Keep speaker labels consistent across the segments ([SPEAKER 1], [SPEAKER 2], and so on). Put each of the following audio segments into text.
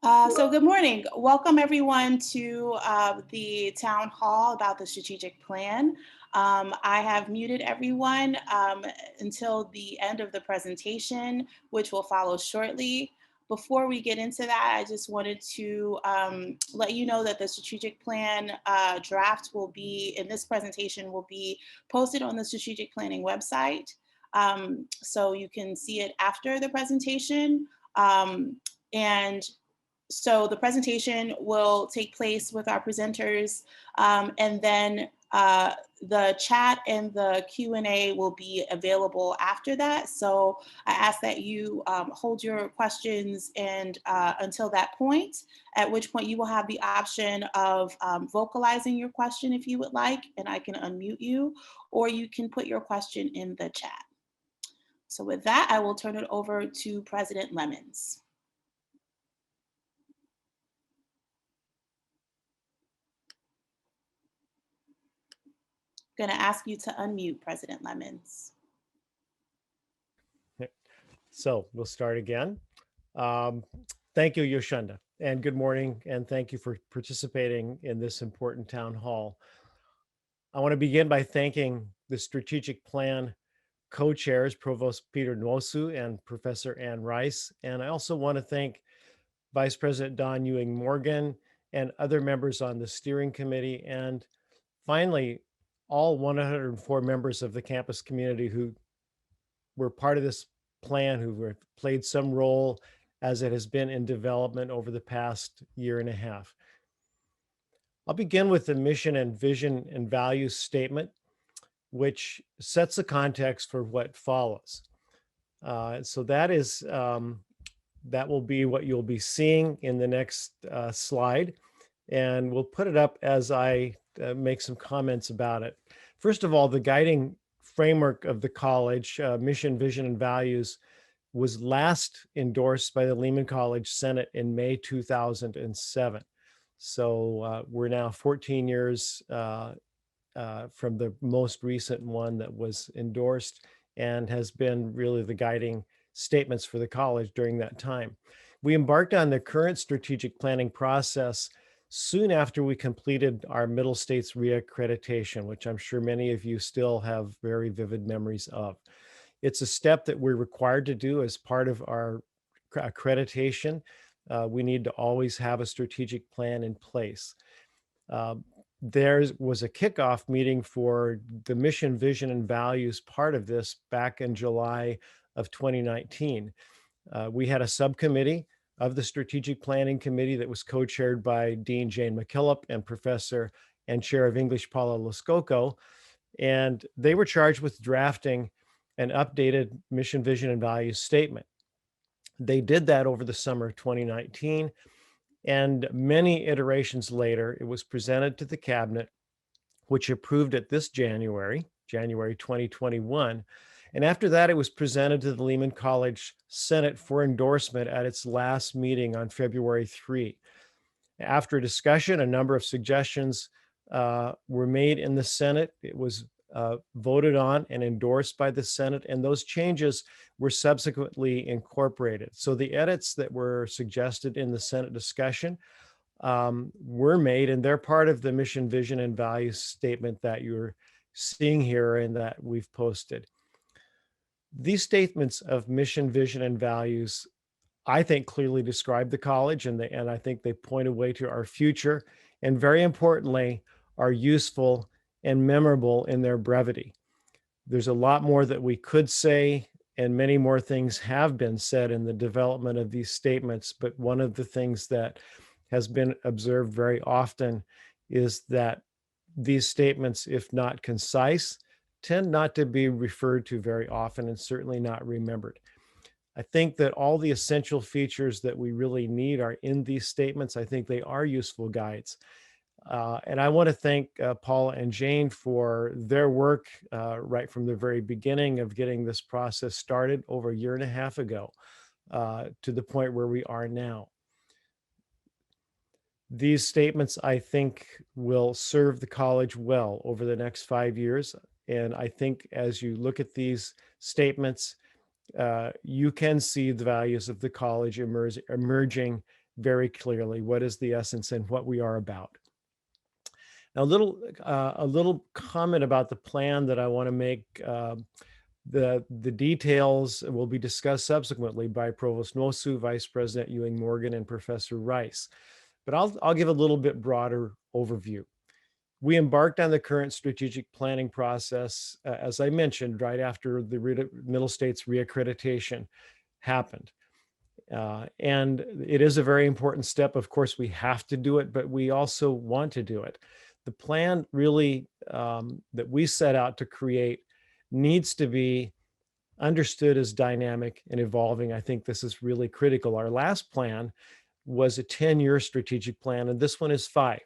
[SPEAKER 1] So good morning. Welcome everyone to the town hall about the strategic plan. I have muted everyone until the end of the presentation, which will follow shortly. Before we get into that, I just wanted to let you know that the strategic plan draft will be, in this presentation, will be posted on the strategic planning website. So you can see it after the presentation. And so the presentation will take place with our presenters, and then the chat and the Q&A will be available after that. So I ask that you hold your questions and until that point, at which point you will have the option of vocalizing your question if you would like, and I can unmute you, or you can put your question in the chat. So with that, I will turn it over to President Lemons. Going to ask you to unmute, President Lemons.
[SPEAKER 2] So we'll start again. Thank you, Yoshunda, and good morning, and thank you for participating in this important town hall. I want to begin by thanking the strategic plan co-chairs, Provost Peter Nwosu and Professor Ann Rice, and I also want to thank Vice President Don Ewing Morgan and other members on the steering committee, and finally, all 104 members of the campus community who were part of this plan, who played some role as it has been in development over the past year and a half. I'll begin with the mission and vision and values statement, which sets the context for what follows. So that will be what you'll be seeing in the next slide, and we'll put it up as I make some comments about it. First of all, the guiding framework of the college, mission, vision, and values, was last endorsed by the Lehman College Senate in May 2007. So we're now 14 years from the most recent one that was endorsed and has been really the guiding statements for the college during that time. We embarked on the current strategic planning process soon after we completed our Middle States reaccreditation, which I'm sure many of you still have very vivid memories of. It's a step that we're required to do as part of our accreditation. We need to always have a strategic plan in place. There was a kickoff meeting for the mission, vision, and values part of this back in July of 2019. We had a subcommittee of the Strategic Planning Committee that was co-chaired by Dean Jane McKillop and Professor and Chair of English Paula Lascoco, and they were charged with drafting an updated mission, vision, and values statement. They did that over the summer of 2019, and many iterations later, it was presented to the cabinet, which approved it this January 2021. And after that, it was presented to the Lehman College Senate for endorsement at its last meeting on February 3. After discussion, a number of suggestions were made in the Senate. It was voted on and endorsed by the Senate, and those changes were subsequently incorporated. So the edits that were suggested in the Senate discussion were made, and they're part of the mission, vision, and values statement that you're seeing here and that we've posted. These statements of mission, vision, and values, I think, clearly describe the college, and I think they point a way to our future, and very importantly, are useful and memorable in their brevity. There's a lot more that we could say, and many more things have been said in the development of these statements, but one of the things that has been observed very often is that these statements, if not concise, tend not to be referred to very often and certainly not remembered. I think that all the essential features that we really need are in these statements. I think they are useful guides. And I want to thank Paula and Jane for their work right from the very beginning of getting this process started over a year and a half ago to the point where we are now. These statements, I think, will serve the college well over the next 5 years. And I think as you look at these statements, you can see the values of the college emerging very clearly what is the essence and what we are about. Now, a little comment about the plan that I want to make. The details will be discussed subsequently by Provost Nosu, Vice President Ewing Morgan, and Professor Rice. But I'll give a little bit broader overview. We embarked on the current strategic planning process, as I mentioned, right after the Middle States reaccreditation happened. And it is a very important step. Of course, we have to do it, but we also want to do it. The plan really that we set out to create needs to be understood as dynamic and evolving. I think this is really critical. Our last plan was a 10-year strategic plan, and this one is 5.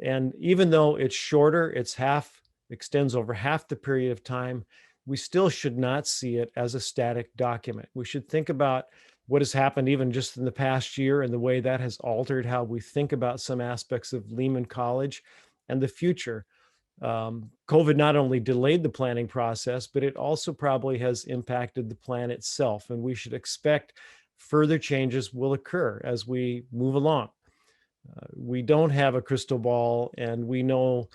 [SPEAKER 2] And even though it's shorter, extends over half the period of time, we still should not see it as a static document. We should think about what has happened even just in the past year and the way that has altered how we think about some aspects of Lehman College and the future. COVID not only delayed the planning process, but it also probably has impacted the plan itself. And we should expect further changes will occur as we move along. We don't have a crystal ball, and we know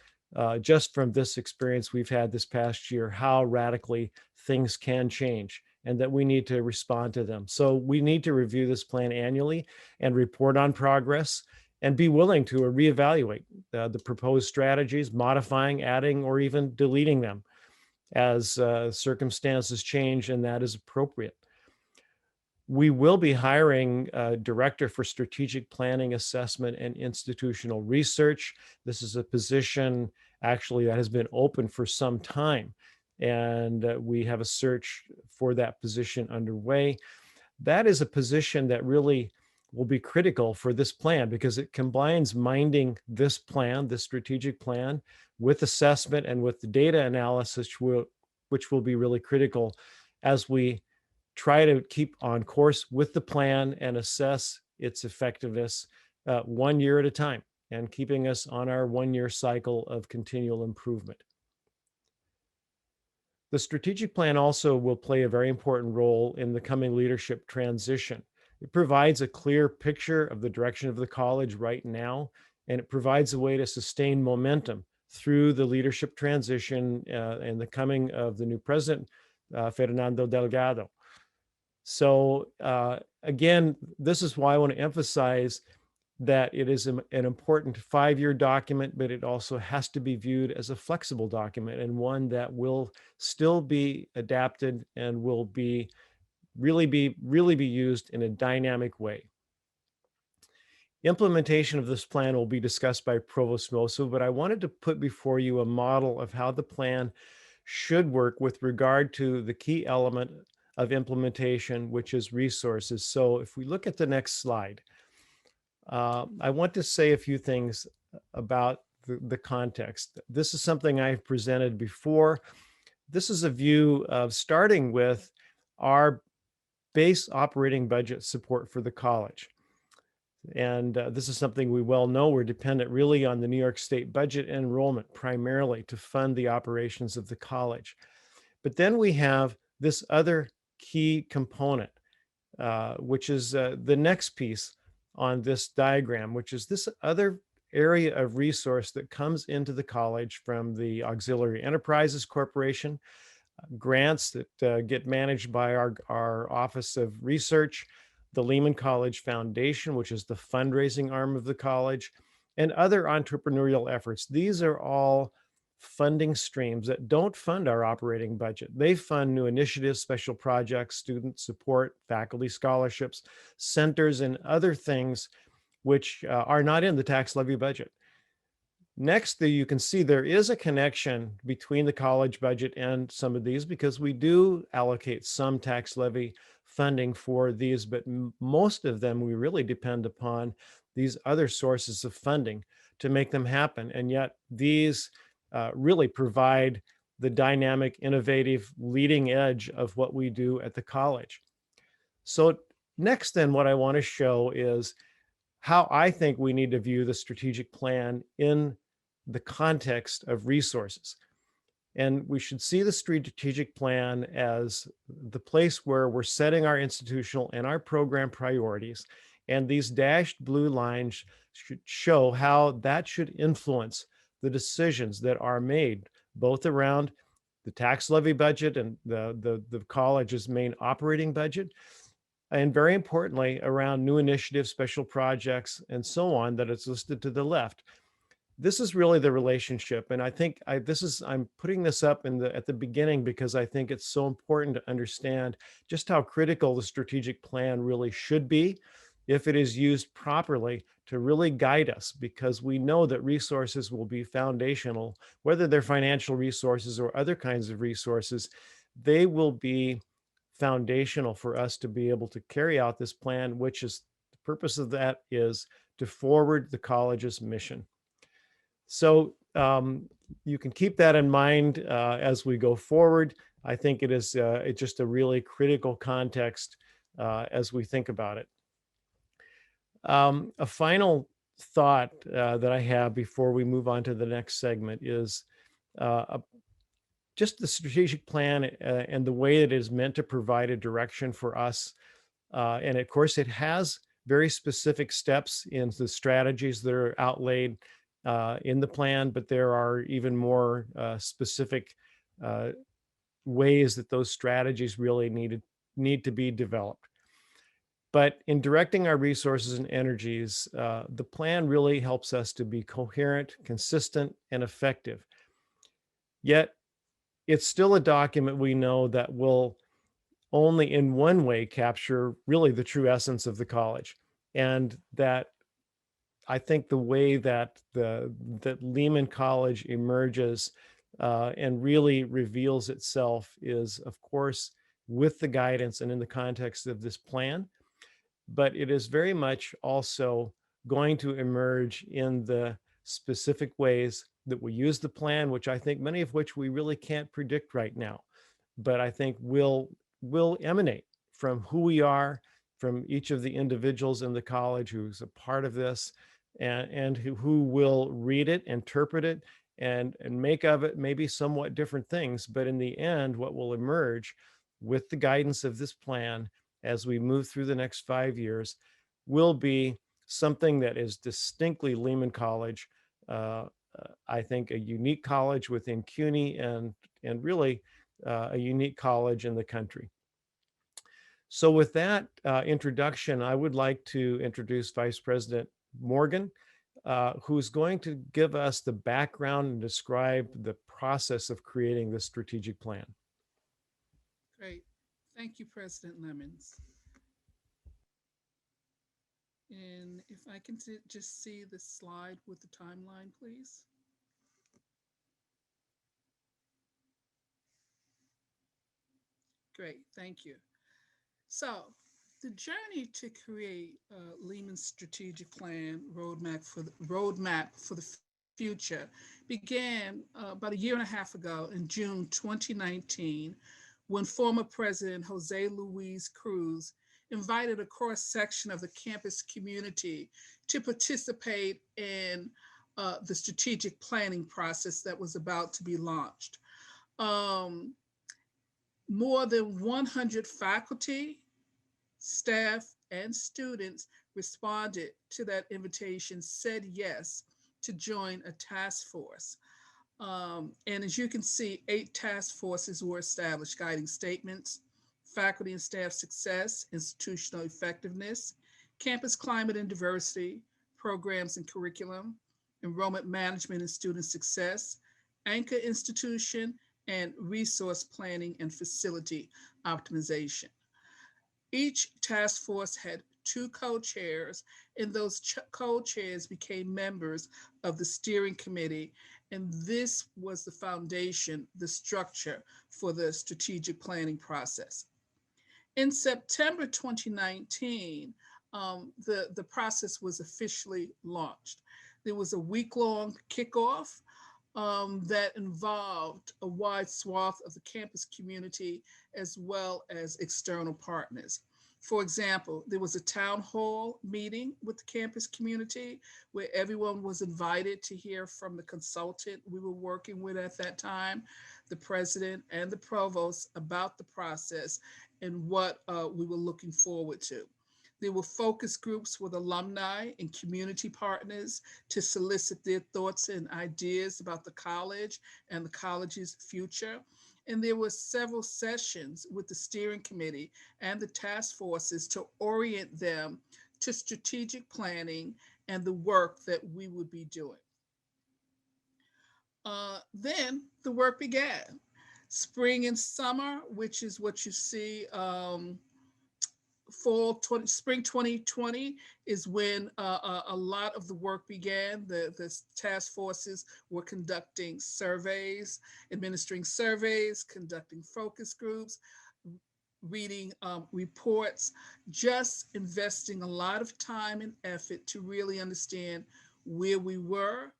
[SPEAKER 2] just from this experience we've had this past year how radically things can change and that we need to respond to them. So we need to review this plan annually and report on progress and be willing to reevaluate the proposed strategies, modifying, adding, or even deleting them as circumstances change and that is appropriate. We will be hiring a director for strategic planning, assessment, and institutional research. This is a position actually that has been open for some time, and we have a search for that position underway. That is a position that really will be critical for this plan because it combines minding this plan, this strategic plan, with assessment and with the data analysis, which will be really critical as we try to keep on course with the plan and assess its effectiveness 1 year at a time and keeping us on our 1-year cycle of continual improvement. The strategic plan also will play a very important role in the coming leadership transition. It provides a clear picture of the direction of the college right now, and it provides a way to sustain momentum through the leadership transition and the coming of the new president, Fernando Delgado. So again, this is why I want to emphasize that it is an important 5-year document, but it also has to be viewed as a flexible document and one that will still be adapted and will really be used in a dynamic way. Implementation of this plan will be discussed by Provost Nosu, but I wanted to put before you a model of how the plan should work with regard to the key element of implementation, which is resources. So if we look at the next slide, I want to say a few things about the context. This is something I've presented before. This is a view of starting with our base operating budget support for the college. And this is something we well know. We're dependent really on the New York State budget and enrollment primarily to fund the operations of the college. But then we have this other key component, which is the next piece on this diagram, which is this other area of resource that comes into the college from the Auxiliary Enterprises Corporation, grants that get managed by our Office of Research, the Lehman College Foundation, which is the fundraising arm of the college, and other entrepreneurial efforts. These are all funding streams that don't fund our operating budget. They fund new initiatives, special projects, student support, faculty scholarships, centers, and other things which are not in the tax levy budget. Next, you can see there is a connection between the college budget and some of these because we do allocate some tax levy funding for these, but most of them we really depend upon these other sources of funding to make them happen. And yet these really provide the dynamic, innovative, leading edge of what we do at the college. So next then, what I want to show is how I think we need to view the strategic plan in the context of resources. And we should see the strategic plan as the place where we're setting our institutional and our program priorities And these dashed blue lines should show how that should influence the decisions that are made, both around the tax levy budget and the college's main operating budget, and very importantly, around new initiatives, special projects, and so on that is listed to the left. This is really the relationship, and I think I'm putting this up in the at the beginning because I think it's so important to understand just how critical the strategic plan really should be if it is used properly to really guide us, because we know that resources will be foundational, whether they're financial resources or other kinds of resources. They will be foundational for us to be able to carry out this plan, which is the purpose of that is to forward the college's mission. So you can keep that in mind as we go forward. I think it's just a really critical context as we think about it. A final thought that I have before we move on to the next segment is uh, just the strategic plan and the way it is meant to provide a direction for us. And of course, it has very specific steps in the strategies that are outlaid in the plan, but there are even more specific uh, ways that those strategies really need to be developed. But in directing our resources and energies, the plan really helps us to be coherent, consistent, and effective. Yet, it's still a document we know that will only in one way capture really the true essence of the college. And that I think the way that that Lehman College emerges and really reveals itself is, of course, with the guidance and in the context of this plan, but it is very much also going to emerge in the specific ways that we use the plan, which I think many of which we really can't predict right now, but I think will emanate from who we are, from each of the individuals in the college who's a part of this, and who will read it, interpret it, and make of it maybe somewhat different things. But in the end, what will emerge with the guidance of this plan as we move through the next 5 years will be something that is distinctly Lehman College. I think a unique college within CUNY and really a unique college in the country. So with that introduction, I would like to introduce Vice President Morgan, who's going to give us the background and describe the process of creating this strategic plan.
[SPEAKER 3] Great. Thank you, President Lemons. And if I can just see the slide with the timeline, please. Great, thank you. So, the journey to create Lehman's strategic plan roadmap for the future began about a year and a half ago in June 2019, when former President Jose Luis Cruz invited a cross section of the campus community to participate in the strategic planning process that was about to be launched. Um, More than 100 faculty, staff, and students responded to that invitation, said yes to join a task force. And as you can see, 8 task forces were established: guiding statements, faculty and staff success, institutional effectiveness, campus climate and diversity, programs and curriculum, enrollment management and student success, anchor institution, and resource planning and facility optimization. Each task force had 2 co-chairs, and those co-chairs became members of the steering committee. And this was the foundation, the structure for the strategic planning process. In September 2019, the process was officially launched. There was a week-long kickoff that involved a wide swath of the campus community as well as external partners. For example, there was a town hall meeting with the campus community where everyone was invited to hear from the consultant we were working with at that time, the president, and the provost about the process and what we were looking forward to. There were focus groups with alumni and community partners to solicit their thoughts and ideas about the college and the college's future. And there were several sessions with the steering committee and the task forces to orient them to strategic planning and the work that we would be doing. Then the work began. Spring and summer, which is what you see, spring 2020 is when a lot of the work began. The task forces were conducting surveys, administering surveys, conducting focus groups, reading reports, just investing a lot of time and effort to really understand where we were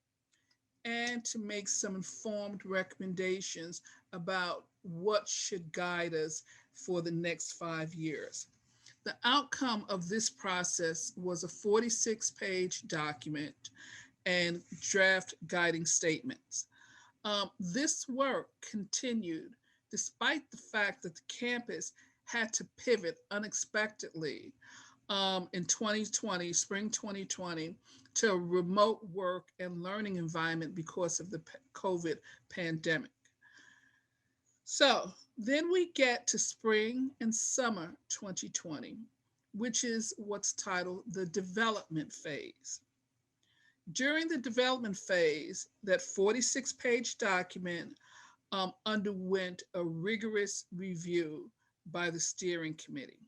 [SPEAKER 3] and to make some informed recommendations about what should guide us for the next 5 years. The outcome of this process was a 46-page document and draft guiding statements. This work continued despite the fact that the campus had to pivot unexpectedly in 2020, spring 2020, to a remote work and learning environment because of the COVID pandemic. So then we get to spring and summer 2020, which is what's titled the development phase. During the development phase, that 46-page document underwent a rigorous review by the steering committee.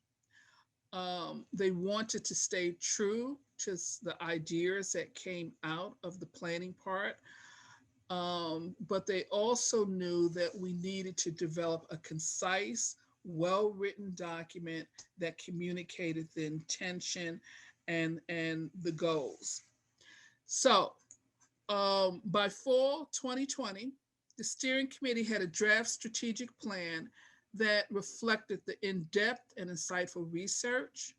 [SPEAKER 3] They wanted to stay true to the ideas that came out of the planning part, but they also knew that we needed to develop a concise, well-written document that communicated the intention and the goals. So by fall 2020, the steering committee had a draft strategic plan that reflected the in-depth and insightful research,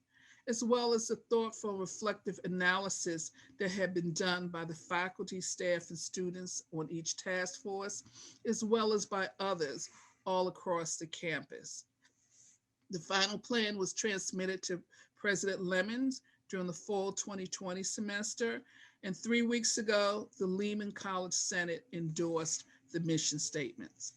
[SPEAKER 3] as well as the thoughtful, reflective analysis that had been done by the faculty, staff, and students on each task force, as well as by others all across the campus. The final plan was transmitted to President Lemons during the fall 2020 semester, and 3 weeks ago, the Lehman College Senate endorsed the mission statements.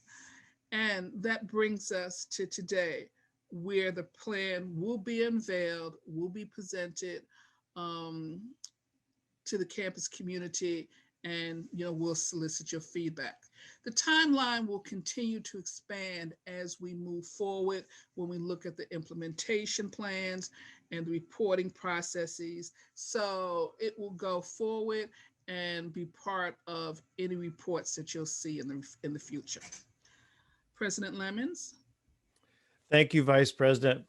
[SPEAKER 3] And that brings us to today, where the plan will be unveiled, will be presented to the campus community, and we'll solicit your feedback. The timeline will continue to expand as we move forward when we look at the implementation plans and the reporting processes. So it will go forward and be part of any reports that you'll see in the future. President Lemons.
[SPEAKER 2] Thank you, Vice President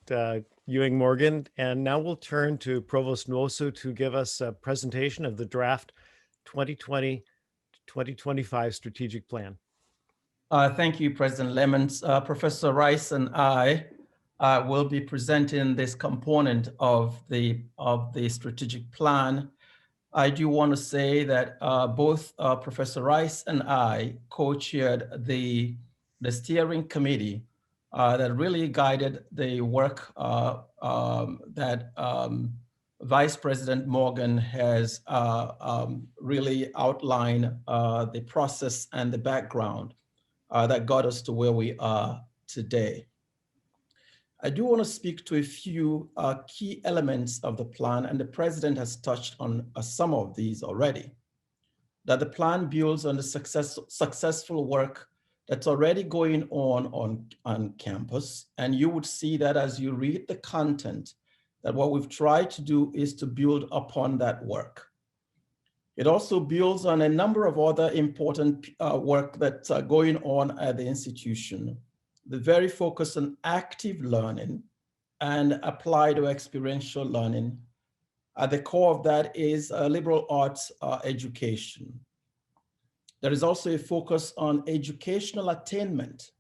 [SPEAKER 2] Ewing Morgan. And now we'll turn to Provost Nwosu to give us a presentation of the draft 2020-2025 strategic plan.
[SPEAKER 4] Thank you, President Lemons. Professor Rice and I will be presenting this component of the strategic plan. I do want to say that both Professor Rice and I co-chaired the steering committee that really guided the work that Vice President Morgan has really outlined the process and the background that got us to where we are today. I do want to speak to a few key elements of the plan, and the President has touched on some of these already. That the plan builds on the successful work that's already going on campus. And you would see that as you read the content, that what we've tried to do is to build upon that work. It also builds on a number of other important work that's going on at the institution. The very focus on active learning and applied or experiential learning. At the core of that is liberal arts education. There is also a focus on educational attainment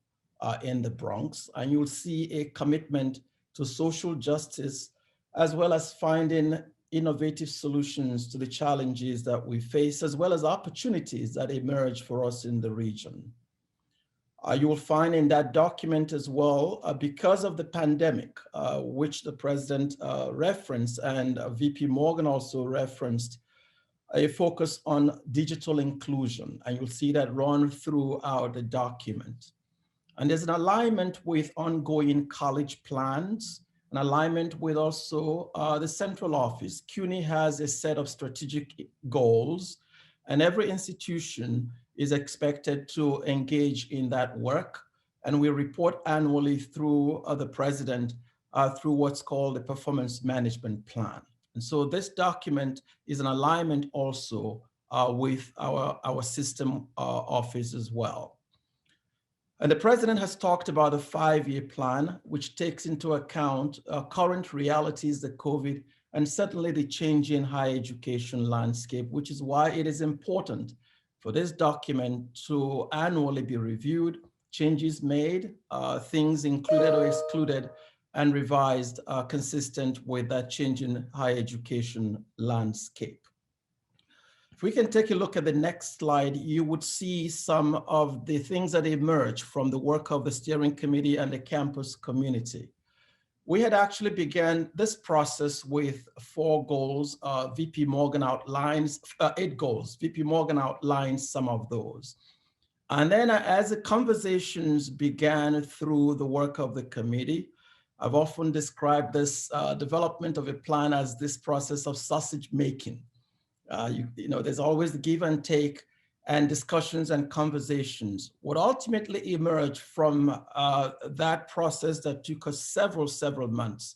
[SPEAKER 4] in the Bronx, and you'll see a commitment to social justice, as well as finding innovative solutions to the challenges that we face, as well as opportunities that emerge for us in the region. You will find in that document as well, because of the pandemic, which the president referenced and VP Morgan also referenced, a focus on digital inclusion. And you'll see that run throughout the document. And there's an alignment with ongoing college plans, an alignment with also the central office. CUNY has a set of strategic goals, and every institution is expected to engage in that work. And we report annually through the president through what's called the performance management plan. And so this document is an alignment also with our system office as well. And the president has talked about a 5-year plan, which takes into account current realities, the COVID, and certainly the changing higher education landscape, which is why it is important for this document to annually be reviewed, changes made, things included or excluded, and revised consistent with that changing higher education landscape. If we can take a look at the next slide, you would see some of the things that emerge from the work of the steering committee and the campus community. We had actually began this process with 4 goals. VP Morgan outlines 8 goals. VP Morgan outlines some of those. And then as the conversations began through the work of the committee, I've often described this development of a plan as this process of sausage making. You know, there's always the give and take and discussions and conversations. What ultimately emerged from that process that took us several months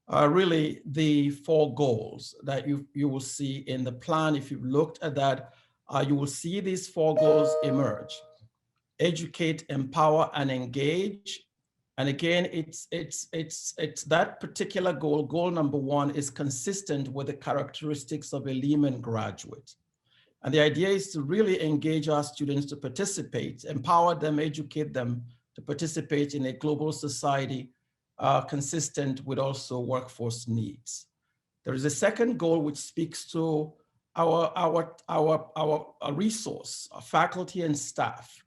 [SPEAKER 4] are really the 4 goals that you will see in the plan. If you've looked at that, you will see these 4 goals emerge: educate, empower, and engage. And again, it's that particular goal. Goal number 1 is consistent with the characteristics of a Lehman graduate. And the idea is to really engage our students to participate, empower them, educate them to participate in a global society consistent with also workforce needs. There is a second goal which speaks to our resource, our faculty and staff.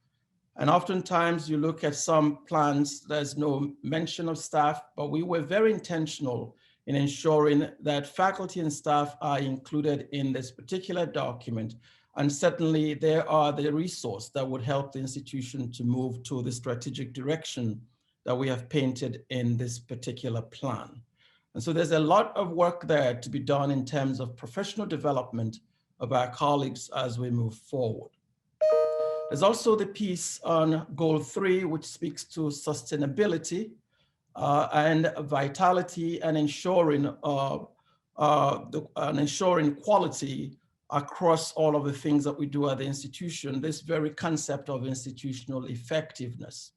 [SPEAKER 4] And oftentimes you look at some plans, there's no mention of staff, but we were very intentional in ensuring that faculty and staff are included in this particular document. And certainly they are the resource that would help the institution to move to the strategic direction that we have painted in this particular plan. And so there's a lot of work there to be done in terms of professional development of our colleagues as we move forward. There's also the piece on goal 3, which speaks to sustainability and vitality and ensuring quality across all of the things that we do at the institution, this very concept of institutional effectiveness.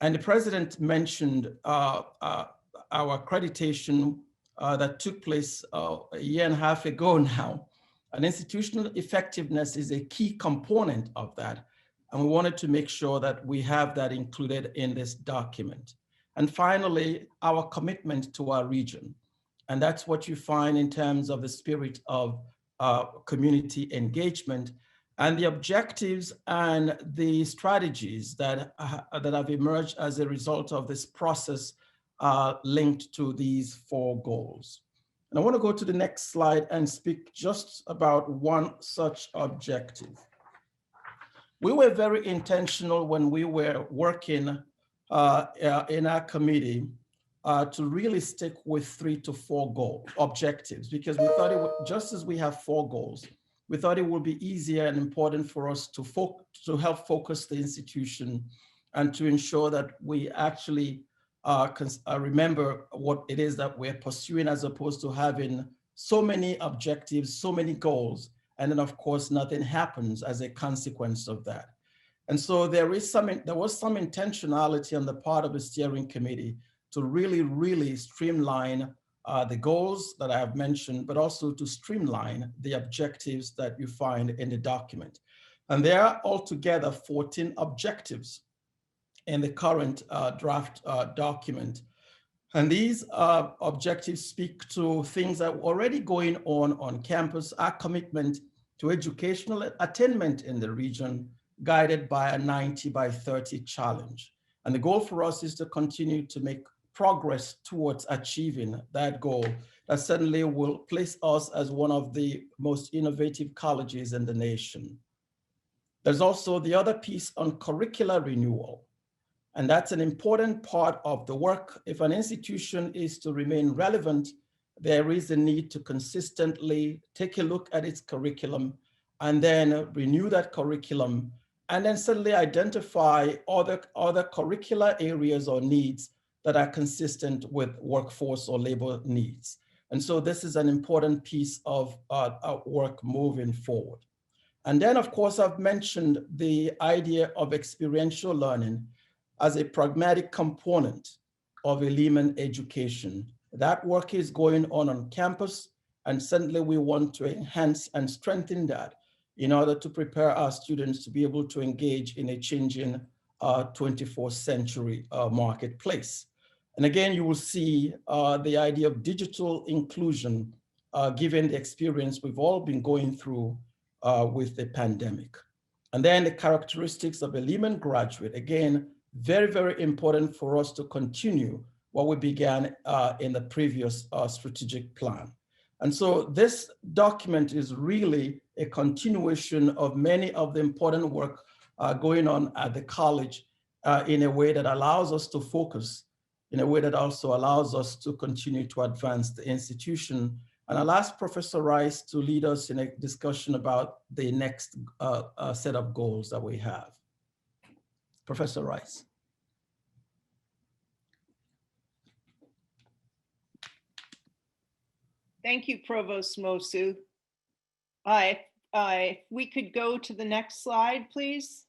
[SPEAKER 4] And the president mentioned our accreditation that took place a year and a half ago now. And institutional effectiveness is a key component of that. And we wanted to make sure that we have that included in this document. And finally, our commitment to our region. And that's what you find in terms of the spirit of community engagement and the objectives and the strategies that have emerged as a result of this process linked to these 4 goals. And I want to go to the next slide and speak just about one such objective. We were very intentional when we were working in our committee to really stick with 3 to 4 objectives, because we thought it would, just as we have 4 goals, we thought it would be easier and important for us to help focus the institution and to ensure that we actually remember what it is that we're pursuing, as opposed to having so many objectives, so many goals, and then of course nothing happens as a consequence of that. And so there was some intentionality on the part of the steering committee to really streamline the goals that I have mentioned, but also to streamline the objectives that you find in the document. And there are altogether 14 objectives in the current draft document. And these objectives speak to things that are already going on campus, our commitment to educational attainment in the region, guided by a 90 by 30 challenge. And the goal for us is to continue to make progress towards achieving that goal. That certainly will place us as one of the most innovative colleges in the nation. There's also the other piece on curricular renewal. And that's an important part of the work. If an institution is to remain relevant, there is a need to consistently take a look at its curriculum and then renew that curriculum, and then certainly identify other curricular areas or needs that are consistent with workforce or labor needs. And so this is an important piece of work moving forward. And then, of course, I've mentioned the idea of experiential learning as a pragmatic component of a Lehman education. That work is going on campus, and certainly we want to enhance and strengthen that in order to prepare our students to be able to engage in a changing 24th century marketplace. And again, you will see the idea of digital inclusion, given the experience we've all been going through with the pandemic. And then the characteristics of a Lehman graduate, again, very, very important for us to continue what we began in the previous strategic plan. And so this document is really a continuation of many of the important work going on at the college in a way that allows us to focus, in a way that also allows us to continue to advance the institution. And I'll ask Professor Rice to lead us in a discussion about the next set of goals that we have. Professor Rice.
[SPEAKER 5] Thank you, Provost Mosu. We could go to the next slide, please.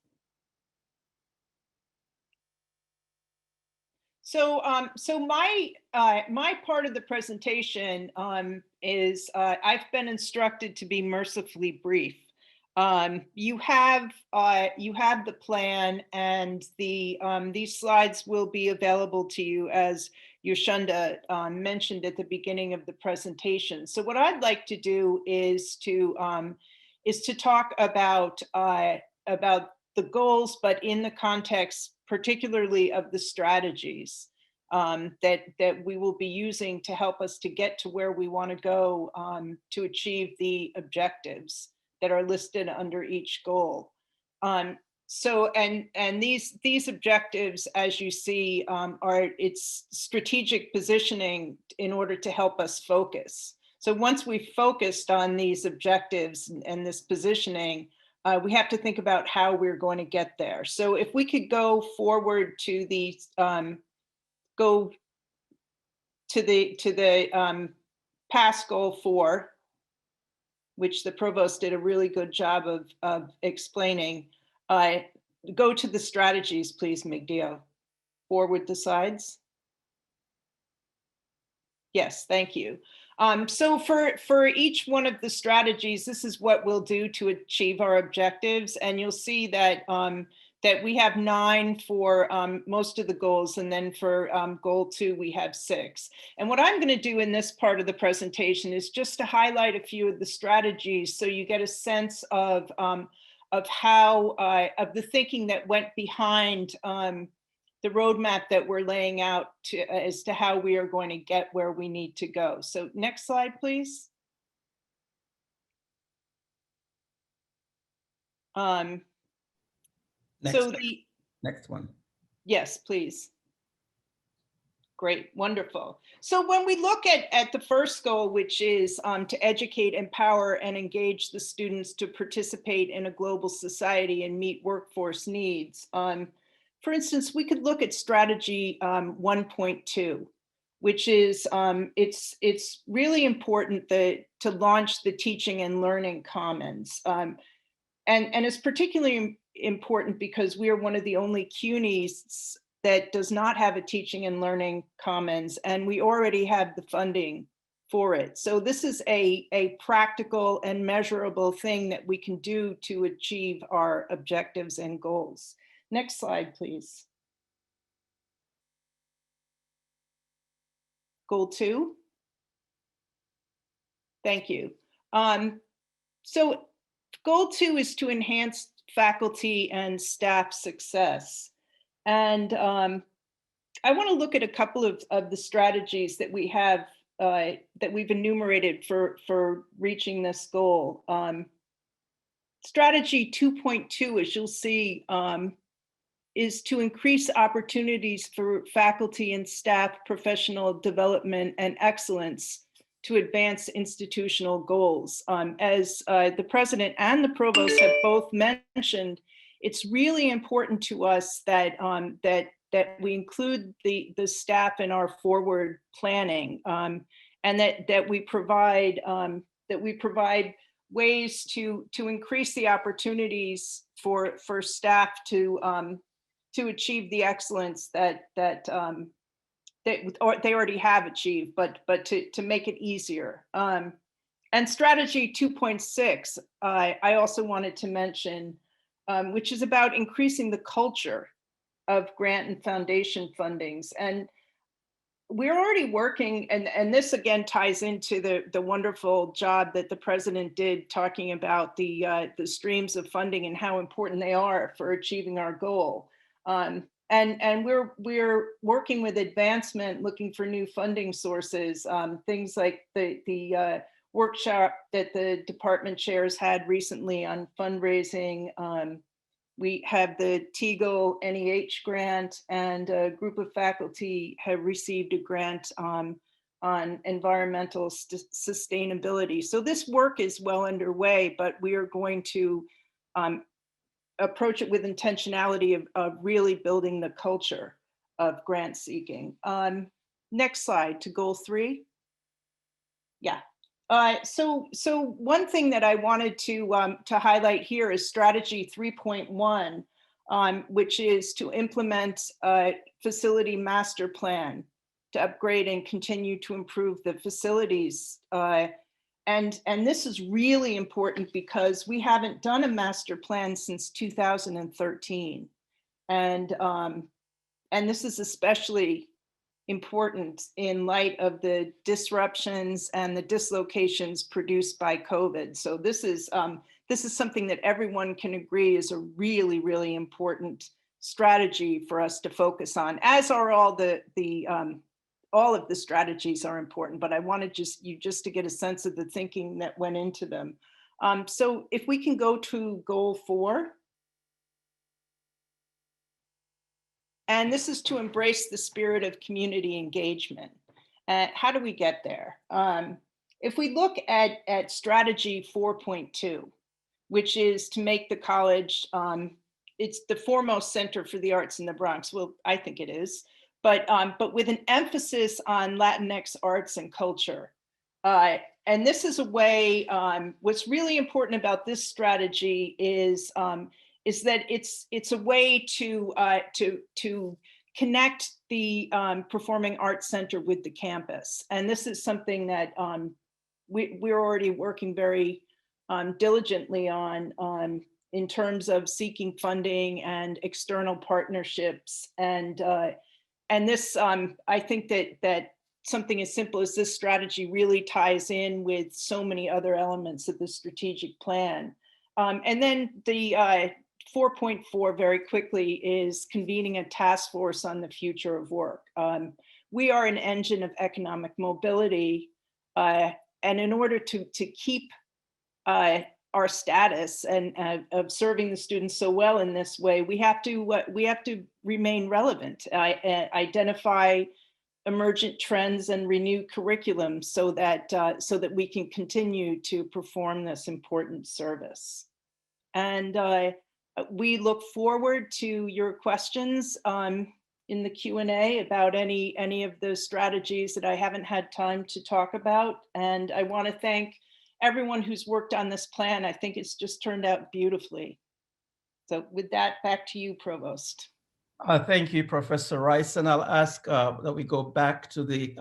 [SPEAKER 5] So, my part of the presentation is I've been instructed to be mercifully brief. You have the plan, and these slides will be available to you, as Yoshunda mentioned at the beginning of the presentation. So what I'd like to do is to talk about the goals, but in the context particularly of the strategies that we will be using to help us to get to where we want to go to achieve the objectives that are listed under each goal. So these objectives, as you see, it's strategic positioning in order to help us focus. So once we've focused on these objectives and this positioning, we have to think about how we're going to get there. So if we could go forward to the past goal 4, which the provost did a really good job of explaining. Go to the strategies, please, Migdio. Forward the slides. Yes, thank you. So for each one of the strategies, this is what we'll do to achieve our objectives. And you'll see that that we have 9 for most of the goals, and then for goal 2, we have 6. And what I'm going to do in this part of the presentation is just to highlight a few of the strategies, so you get a sense of how of the thinking that went behind the roadmap that we're laying out as to how we are going to get where we need to go. So next slide, please.
[SPEAKER 4] Next one.
[SPEAKER 5] Yes, please. Great, wonderful. So when we look at the first goal, which is to educate, empower, and engage the students to participate in a global society and meet workforce needs, for instance, we could look at strategy 1.2, which is it's really important to launch the teaching and learning commons. And it's particularly important because we are one of the only CUNYs that does not have a teaching and learning commons, and we already have the funding for it. So this is a practical and measurable thing that we can do to achieve our objectives and goals. Next slide, please. Goal 2. Thank you. So goal 2 is to enhance faculty and staff success. And I want to look at a couple of the strategies that we have that we've enumerated for reaching this goal. Strategy 2.2, as you'll see, is to increase opportunities for faculty and staff professional development and excellence to advance institutional goals. As the president and the provost have both mentioned, it's really important to us that that we include the staff in our forward planning, and that we provide ways to increase the opportunities for staff to achieve the excellence that they already have achieved, but to make it easier. And strategy 2.6, I also wanted to mention, which is about increasing the culture of grant and foundation fundings. And we're already working, and this again ties into the wonderful job that the president did talking about the streams of funding and how important they are for achieving our goal. And we're working with advancement, looking for new funding sources, things like the workshop that the department chairs had recently on fundraising. We have the Teagle NEH grant, and a group of faculty have received a grant on environmental sustainability. So this work is well underway, but we are going to approach it with intentionality of really building the culture of grant seeking. Next slide to goal 3. Yeah. So one thing that I wanted to highlight here is strategy 3.1, which is to implement a facility master plan to upgrade and continue to improve the facilities. And this is really important because we haven't done a master plan since 2013. And this is especially important in light of the disruptions and the dislocations produced by COVID. So this is something that everyone can agree is a really, really important strategy for us to focus on, as are all of the strategies are important, but I wanted just to get a sense of the thinking that went into them. So if we can go to goal 4. And this is to embrace the spirit of community engagement. How do we get there? If we look at strategy 4.2, which is to make the college, it's the foremost center for the arts in the Bronx. Well, I think it is, but with an emphasis on Latinx arts and culture. And this is a way, what's really important about this strategy is that it's a way to connect the Performing Arts Center with the campus. And this is something that we're already working very diligently on in terms of seeking funding and external partnerships. And this, I think that something as simple as this strategy really ties in with so many other elements of the strategic plan. And then the 4.4 very quickly is convening a task force on the future of work. We are an engine of economic mobility, and in order to keep our status and of serving the students so well in this way, we have to remain relevant, identify emergent trends and renew curriculum so that we can continue to perform this important service. And we look forward to your questions in the Q&A about any of the strategies that I haven't had time to talk about. And I want to thank everyone who's worked on this plan. I think it's just turned out beautifully. So with that, back to you, Provost.
[SPEAKER 4] Thank you, Professor Rice. And I'll ask that we go back to the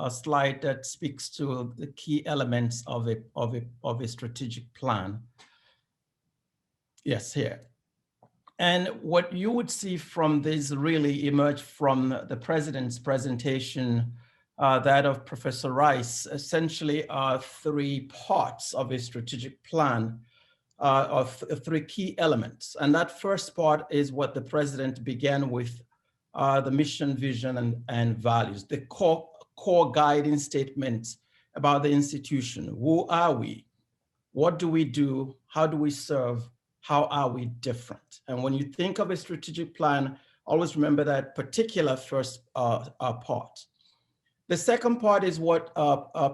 [SPEAKER 4] slide that speaks to the key elements of a strategic plan. Yes, here. And what you would see from this really emerge from the president's presentation, that of Professor Rice, essentially are 3 parts of a strategic plan. three key elements. And that first part is what the president began with, the mission, vision, and values, the core guiding statements about the institution. Who are we? What do we do? How do we serve? How are we different? And when you think of a strategic plan, always remember that particular first part. The second part is what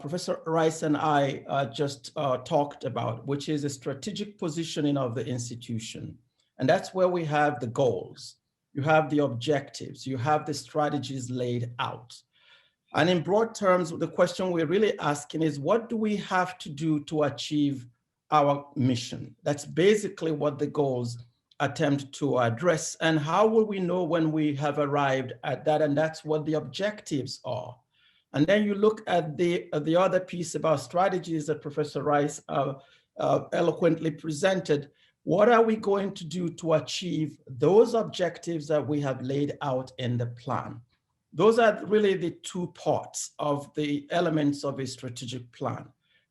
[SPEAKER 4] Professor Rice and I just talked about, which is a strategic positioning of the institution. And that's where we have the goals, you have the objectives, you have the strategies laid out. And in broad terms, the question we're really asking is, what do we have to do to achieve our mission? That's basically what the goals attempt to address. And how will we know when we have arrived at that? And that's what the objectives are. And then you look at the other piece about strategies that Professor Rice eloquently presented. What are we going to do to achieve those objectives that we have laid out in the plan? Those are really the two parts of the elements of a strategic plan.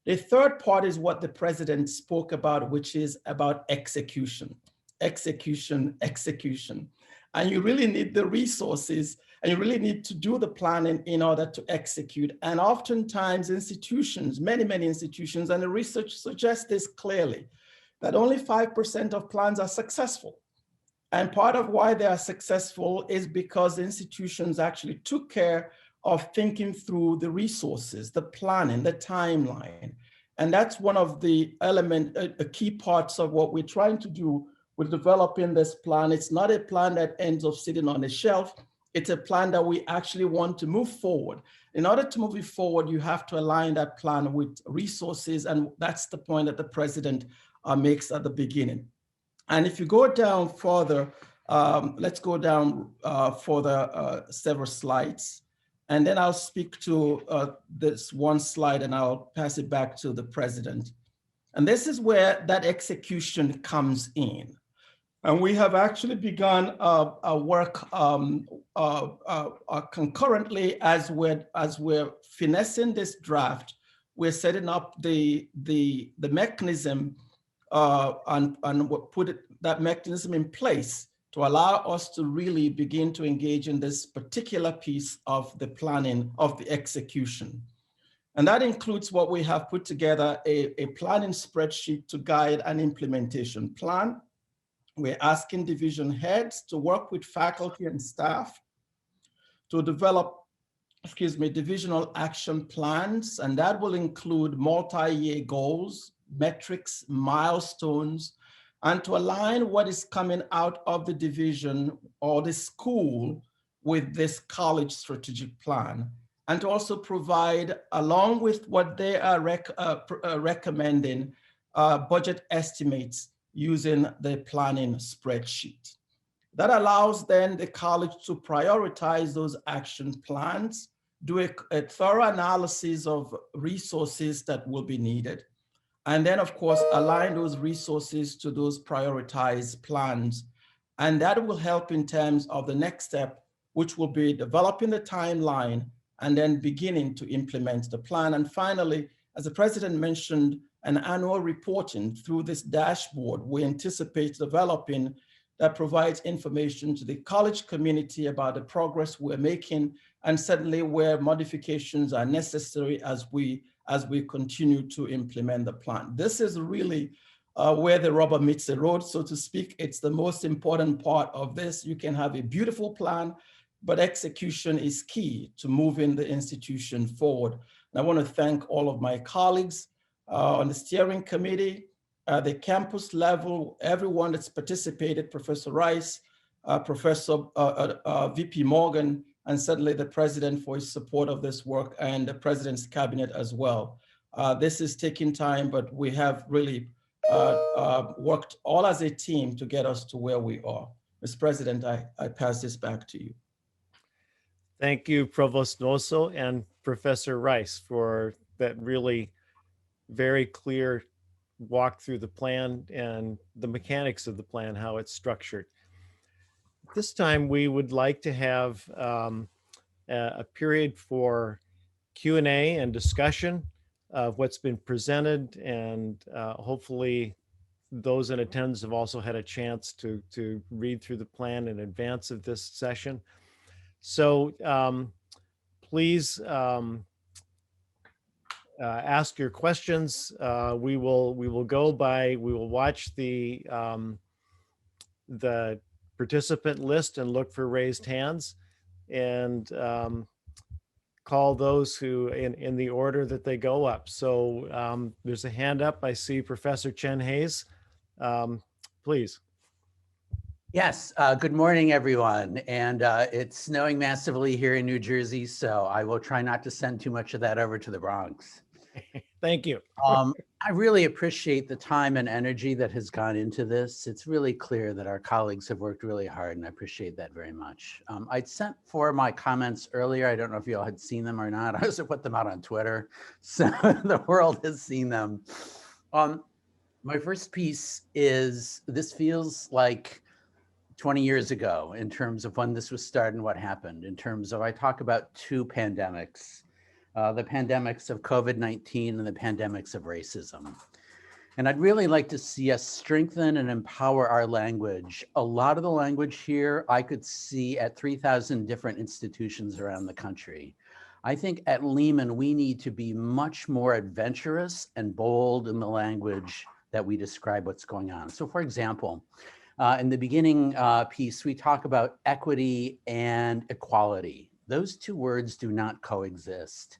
[SPEAKER 4] The third part is what the president spoke about, which is about execution, execution, execution. And you really need the resources, and you really need to do the planning in order to execute. And oftentimes institutions, many institutions, and the research suggests this clearly, that only 5% of plans are successful. And part of why they are successful is because the institutions actually took care of thinking through the resources, the planning, the timeline. And that's one of the key parts of what we're trying to do with developing this plan. It's not a plan that ends up sitting on a shelf. It's a plan that we actually want to move forward. In order to move it forward, you have to align that plan with resources. And that's the point that the president makes at the beginning. And if you go down further, let's go down further several slides. And then I'll speak to this one slide and I'll pass it back to the president. And this is where that execution comes in. And we have actually begun a work concurrently as we're finessing this draft. We're setting up the mechanism and put that mechanism in place to allow us to really begin to engage in this particular piece of the planning of the execution. And that includes what we have put together, a planning spreadsheet to guide an implementation plan. We're asking division heads to work with faculty and staff to develop, divisional action plans, and that will include multi-year goals, metrics, milestones, and to align what is coming out of the division or the school with this college strategic plan, and to also provide, along with what they are recommending, budget estimates using the planning spreadsheet. That allows then the college to prioritize those action plans, do a thorough analysis of resources that will be needed, and then of course align those resources to those prioritized plans. And that will help in terms of the next step, which will be developing the timeline and then beginning to implement the plan. And finally, as the president mentioned, an annual reporting through this dashboard we anticipate developing that provides information to the college community about the progress we're making, and certainly where modifications are necessary as we continue to implement the plan. This is really where the rubber meets the road, so to speak. It's the most important part of this. You can have a beautiful plan, but execution is key to moving the institution forward. And I want to thank all of my colleagues on the steering committee, the campus level, everyone that's participated, Professor Rice, Professor VP Morgan, and certainly the president for his support of this work, and the president's cabinet as well. This is taking time, but we have really worked all as a team to get us to where we are. Mr. President, I pass this back to you.
[SPEAKER 2] Thank you, Provost Noso and Professor Rice, for that really very clear walk through the plan and the mechanics of the plan, how it's structured. This time we would like to have a period for Q&A and discussion of what's been presented, and hopefully those in attendance have also had a chance to read through the plan in advance of this session. So please ask your questions. We will watch the participant list and look for raised hands, and call those who in the order that they go up. So there's a hand up. I see Professor Chen Hayes. Please.
[SPEAKER 6] Yes, good morning, everyone. And it's snowing massively here in New Jersey, so I will try not to send too much of that over to the Bronx.
[SPEAKER 2] Thank you.
[SPEAKER 6] I really appreciate the time and energy that has gone into this. It's really clear that our colleagues have worked really hard, and I appreciate that very much. I'd sent for my comments earlier. I don't know if you all had seen them or not. I also put them out on Twitter, so the world has seen them. My first piece is, this feels like 20 years ago in terms of when this was started and what happened. In terms of, I talk about two pandemics. The pandemics of COVID-19 and the pandemics of racism. And I'd really like to see us strengthen and empower our language. A lot of the language here I could see at 3,000 different institutions around the country. I think at Lehman, we need to be much more adventurous and bold in the language that we describe what's going on. So for example, in the beginning piece, we talk about equity and equality. Those two words do not coexist.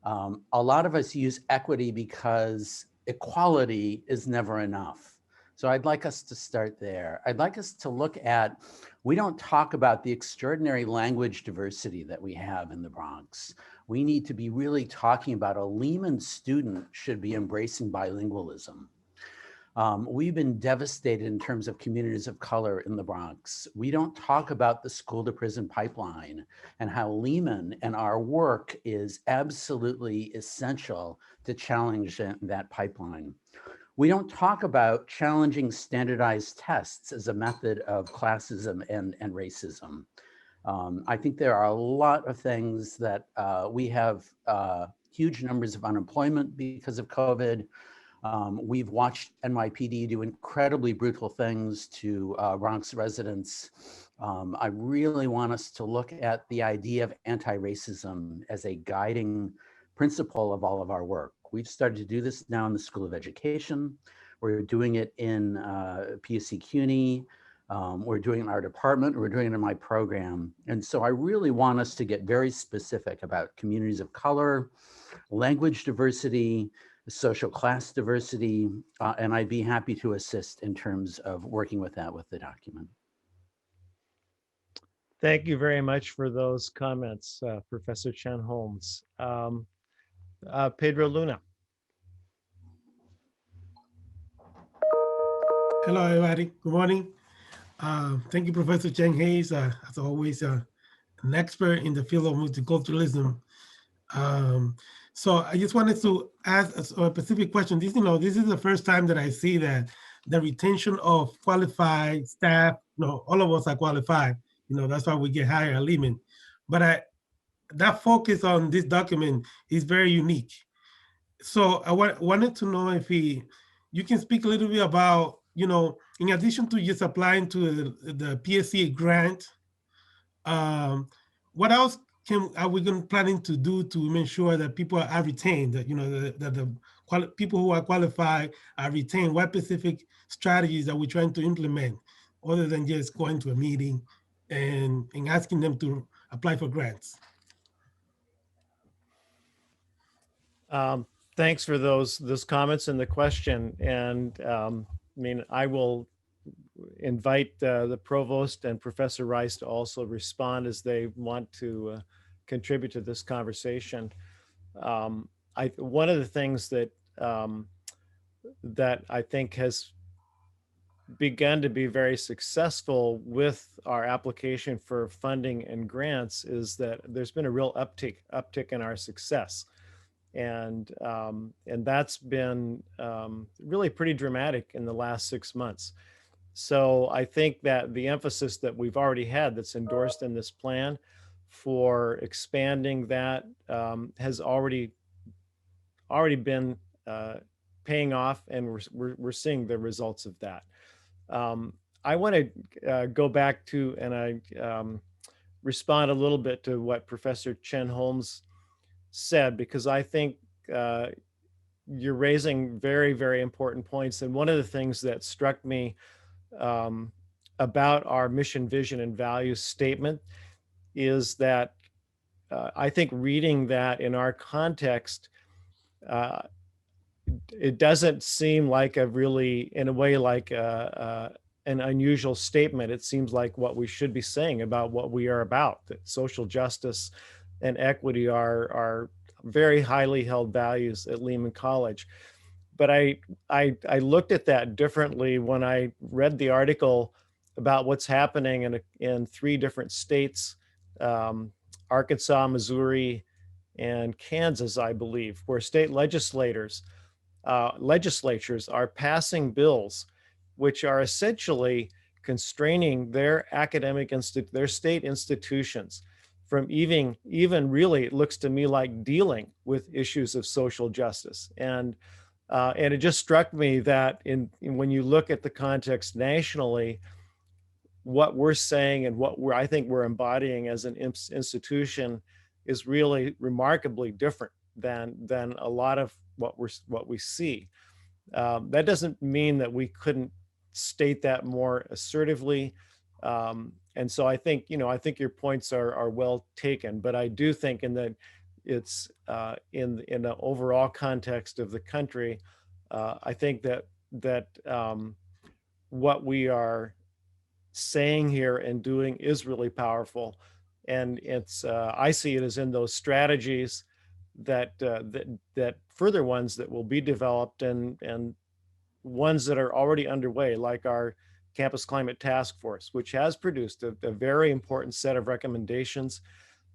[SPEAKER 6] A lot of us use equity because equality is never enough. So I'd like us to start there. I'd like us to look at, we don't talk about the extraordinary language diversity that we have in the Bronx. We need to be really talking about a Lehman student should be embracing bilingualism. We've been devastated in terms of communities of color in the Bronx. We don't talk about the school to prison pipeline and how Lehman and our work is absolutely essential to challenge that pipeline. We don't talk about challenging standardized tests as a method of classism and racism. I think there are a lot of things that we have huge numbers of unemployment because of COVID. We've watched NYPD do incredibly brutal things to Bronx residents. I really want us to look at the idea of anti-racism as a guiding principle of all of our work. We've started to do this now in the School of Education. We're doing it in PUC CUNY. We're doing it in our department. We're doing it in my program. And so I really want us to get very specific about communities of color, language diversity, social class diversity, and I'd be happy to assist in terms of working with that with the document.
[SPEAKER 2] Thank you very much for those comments, Professor Chen Holmes. Pedro Luna.
[SPEAKER 7] Hello, everybody. Good morning. Thank you, Professor Chen Hayes, as always, an expert in the field of multiculturalism. So I just wanted to ask a specific question. This is the first time that I see that the retention of qualified staff, all of us are qualified, that's why we get hired at Lehman. But that focus on this document is very unique. So I wanted to know if you can speak a little bit about, in addition to just applying to the PSCA grant, what else are we planning to do to make sure that people are retained, that the people who are qualified are retained? What specific strategies are we trying to implement other than just going to a meeting and asking them to apply for grants?
[SPEAKER 2] Thanks for those comments and the question. And I will invite the provost and Professor Rice to also respond as they want to contribute to this conversation. One of the things that I think has begun to be very successful with our application for funding and grants is that there's been a real uptick in our success. And that's been really pretty dramatic in the last 6 months. So I think that the emphasis that we've already had that's endorsed in this plan for expanding that has already been paying off, and we're seeing the results of that. I want to go back to, and I respond a little bit to what Professor Chen Holmes said, because I think you're raising very, very important points. And one of the things that struck me about our mission, vision, and values statement is that I think reading that in our context, it doesn't seem like a really, in a way, like an unusual statement. It seems like what we should be saying about what we are about, that social justice and equity are very highly held values at Lehman College. But I looked at that differently when I read the article about what's happening in 3 different states, Arkansas, Missouri, and Kansas, I believe, where state legislatures are passing bills which are essentially constraining their their state institutions from even really, it looks to me like dealing with issues of social justice. And it just struck me that when you look at the context nationally, what we're saying and what I think we're embodying as an institution is really remarkably different than a lot of what we see. That doesn't mean that we couldn't state that more assertively. And so I think your points are well taken, but I do think it's in the overall context of the country, I think that what we are saying here and doing is really powerful, and it's I see it as in those strategies that further ones that will be developed and ones that are already underway, like our Campus Climate Task Force, which has produced a very important set of recommendations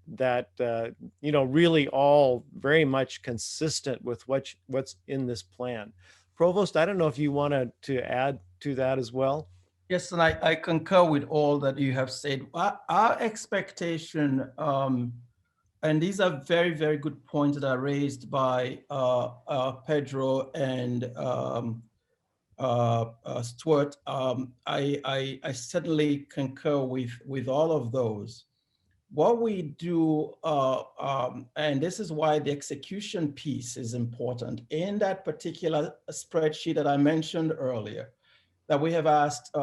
[SPEAKER 2] that really all very much consistent with what's in this plan. Provost, I don't know if you wanted to add to that as well.
[SPEAKER 4] Yes, and I concur with all that you have said. Our expectation, and these are very, very good points that are raised by Pedro and Stuart. I certainly concur with all of those. What we do, and this is why the execution piece is important. In that particular spreadsheet that I mentioned earlier, that we have asked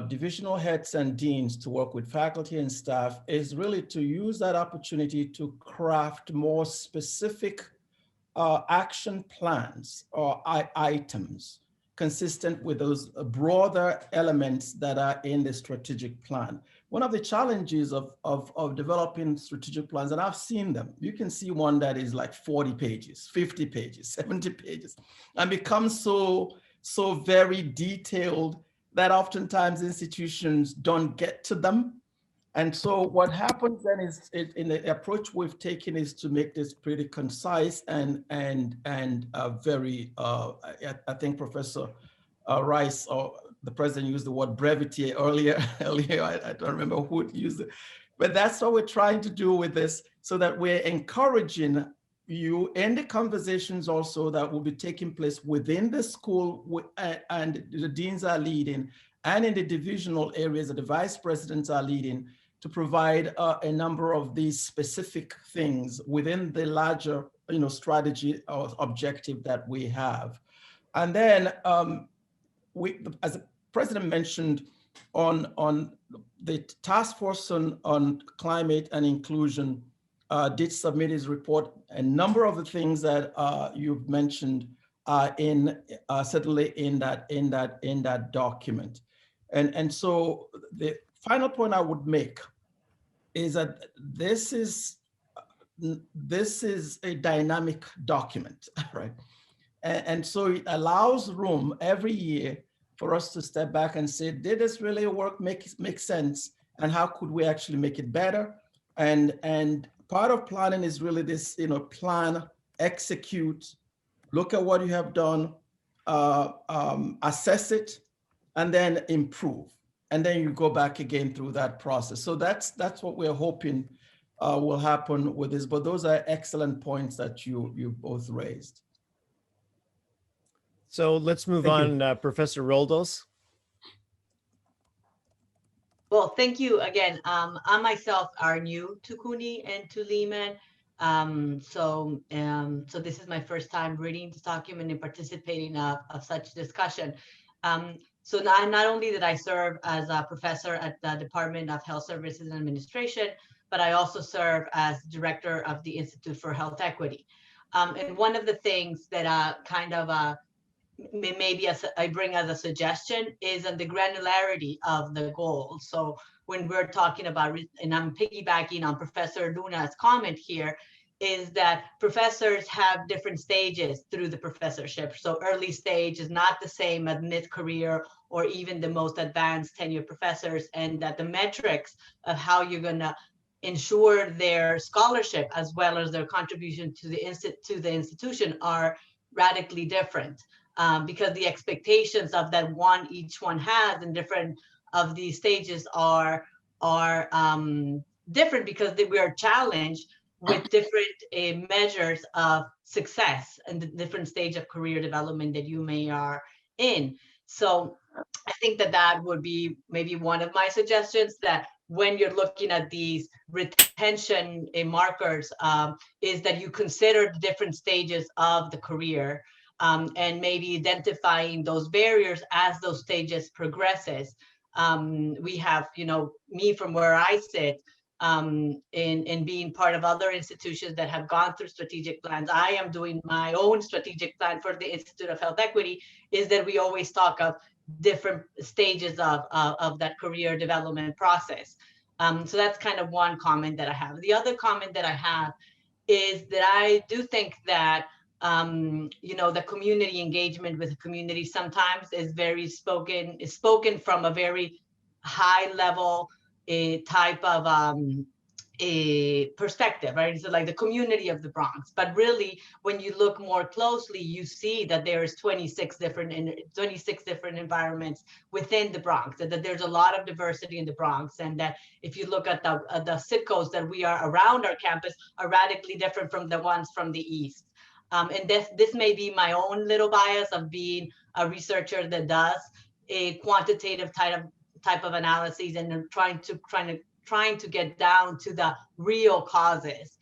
[SPEAKER 4] divisional heads and deans to work with faculty and staff, is really to use that opportunity to craft more specific action plans or items consistent with those broader elements that are in the strategic plan. One of the challenges of developing strategic plans, and I've seen them, you can see one that is like 40 pages, 50 pages, 70 pages, and becomes so very detailed that oftentimes institutions don't get to them. And so what happens then is, in the approach we've taken, is to make this pretty concise and very, I think Professor Rice, or the president, used the word brevity earlier. I don't remember who used it, but that's what we're trying to do with this, so that we're encouraging you in the conversations also that will be taking place within the school, and the deans are leading, and in the divisional areas that the vice presidents are leading, to provide a number of these specific things within the larger, strategy or objective that we have. And then as the president mentioned, on the task force on climate and inclusion did submit his report. A number of the things that you've mentioned are certainly in that document. And so the final point I would make is that this is a dynamic document, right? And so it allows room every year for us to step back and say, did this really work, make sense? And how could we actually make it better? And part of planning is really this, plan, execute, look at what you have done, assess it, and then improve. And then you go back again through that process. So that's what we're hoping will happen with this. But those are excellent points that you both raised.
[SPEAKER 2] So let's move
[SPEAKER 7] Thank
[SPEAKER 2] on, Professor Roldos.
[SPEAKER 8] Well, thank you again. I myself are new to CUNY and to Lehman. So this is my first time reading this document and participating of such discussion. So not only did I serve as a professor at the Department of Health Services and Administration, but I also serve as director of the Institute for Health Equity. And one of the things that maybe as I bring as a suggestion is on the granularity of the goals. So when we're talking about, and I'm piggybacking on Professor Luna's comment here, is that professors have different stages through the professorship. So early stage is not the same as mid-career or even the most advanced tenure professors, and that the metrics of how you're gonna ensure their scholarship as well as their contribution to the institution are radically different. Because the expectations of that each one has in different of these stages are different, because we are challenged with different measures of success and the different stage of career development that you may are in. So I think that would be maybe one of my suggestions, that when you're looking at these retention markers, is that you consider the different stages of the career. And maybe identifying those barriers as those stages progresses. We have, me from where I sit, in being part of other institutions that have gone through strategic plans. I am doing my own strategic plan for the Institute of Health Equity, is that we always talk of different stages of that career development process. So that's kind of one comment that I have. The other comment that I have is that I do think that the community engagement with the community sometimes is spoken from a very high level type of a perspective, right? So like the community of the Bronx, but really when you look more closely, you see that there's 26 different environments within the Bronx, that there's a lot of diversity in the Bronx, and that if you look at the zip codes that we are around our campus are radically different from the ones from the East. And this may be my own little bias of being a researcher that does a quantitative type of analyses and trying to get down to the real causes.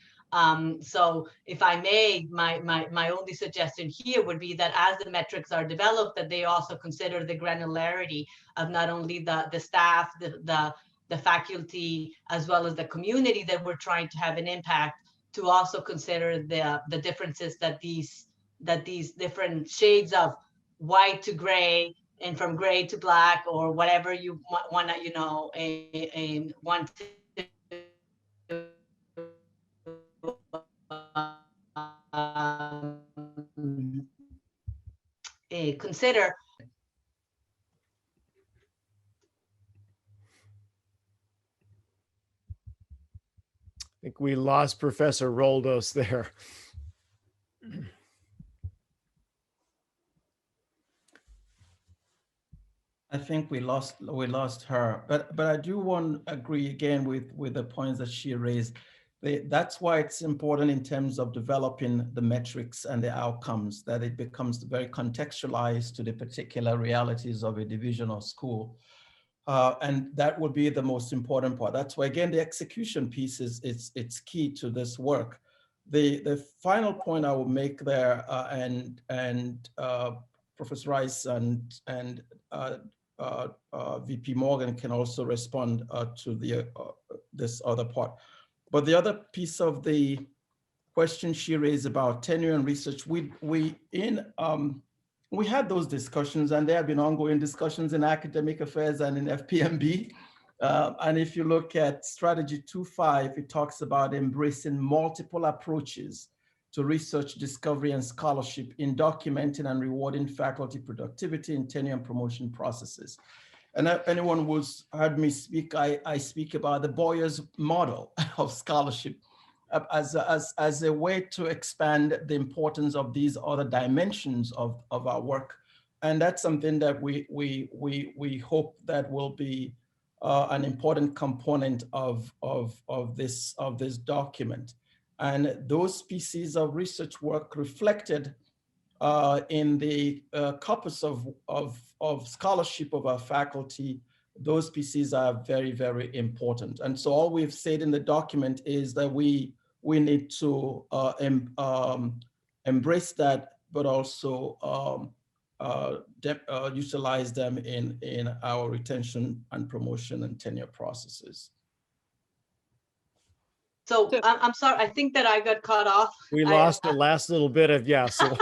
[SPEAKER 8] So if I may, my only suggestion here would be that as the metrics are developed, that they also consider the granularity of not only the staff, the faculty, as well as the community that we're trying to have an impact, to also consider the differences that these different shades of white to gray and from gray to black, or whatever you want to, want to consider.
[SPEAKER 2] I think we lost Professor Roldos there.
[SPEAKER 4] I think we lost her, but I do want to agree again with the points that she raised. That's why it's important in terms of developing the metrics and the outcomes, that it becomes very contextualized to the particular realities of a division or school. And that would be the most important part. That's why, again, the execution piece it's key to this work. The final point I will make there, and Professor Rice and VP Morgan can also respond to this other part. But the other piece of the question she raised about tenure and research, we had those discussions, and there have been ongoing discussions in academic affairs and in FPMB. And if you look at strategy 2.5, it talks about embracing multiple approaches to research, discovery, and scholarship in documenting and rewarding faculty productivity in tenure and promotion processes. And if anyone who's heard me speak, I speak about the Boyer's model of scholarship as a way to expand the importance of these other dimensions of our work. And that's something that we hope that will be an important component of this document. And those pieces of research work reflected in the corpus of scholarship of our faculty, those pieces are very, very important. And so all we've said in the document is that we need to embrace that, but also utilize them in our retention and promotion and tenure processes.
[SPEAKER 8] So I'm sorry, I think that I got cut off.
[SPEAKER 2] We lost the last little bit of, yeah, so.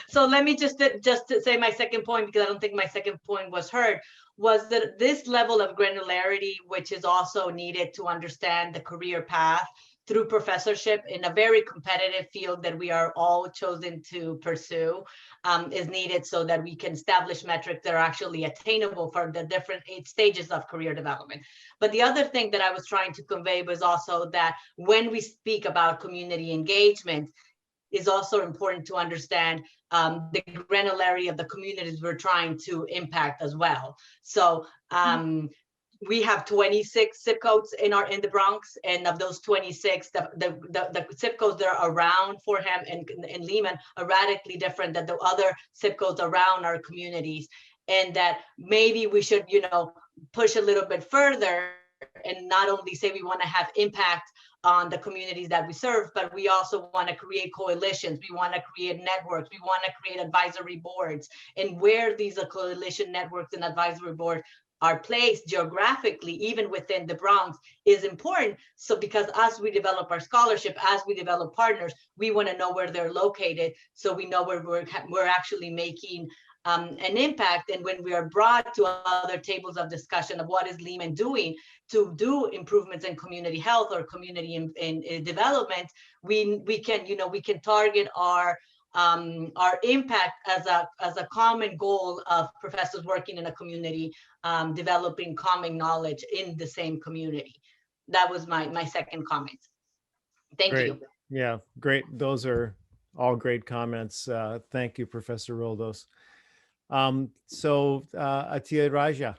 [SPEAKER 8] So let me just to say my second point, because I don't think my second point was heard, was that this level of granularity, which is also needed to understand the career path through professorship in a very competitive field that we are all chosen to pursue, is needed so that we can establish metrics that are actually attainable for the different stages of career development. But the other thing that I was trying to convey was also that when we speak about community engagement, is also important to understand the granularity of the communities we're trying to impact as well. So we have 26 zip codes in the Bronx, and of those 26, the zip codes that are around Fordham and Lehman are radically different than the other zip codes around our communities, and that maybe we should, push a little bit further and not only say we want to have impact on the communities that we serve, but we also want to create coalitions. We want to create networks. We want to create advisory boards, and where these coalition networks and advisory boards are placed geographically, even within the Bronx, is important. So because as we develop our scholarship, as we develop partners, we want to know where they're located, so we know where we're actually making an impact. And when we are brought to other tables of discussion of what is Lehman doing to do improvements in community health or community in development, we can target our impact as a common goal of professors working in a community, developing common knowledge in the same community. That was my second comment. Thank
[SPEAKER 2] Great.
[SPEAKER 8] you.
[SPEAKER 2] Yeah, great. Those are all great comments. Thank you, Professor Roldos. So Atiya Raja.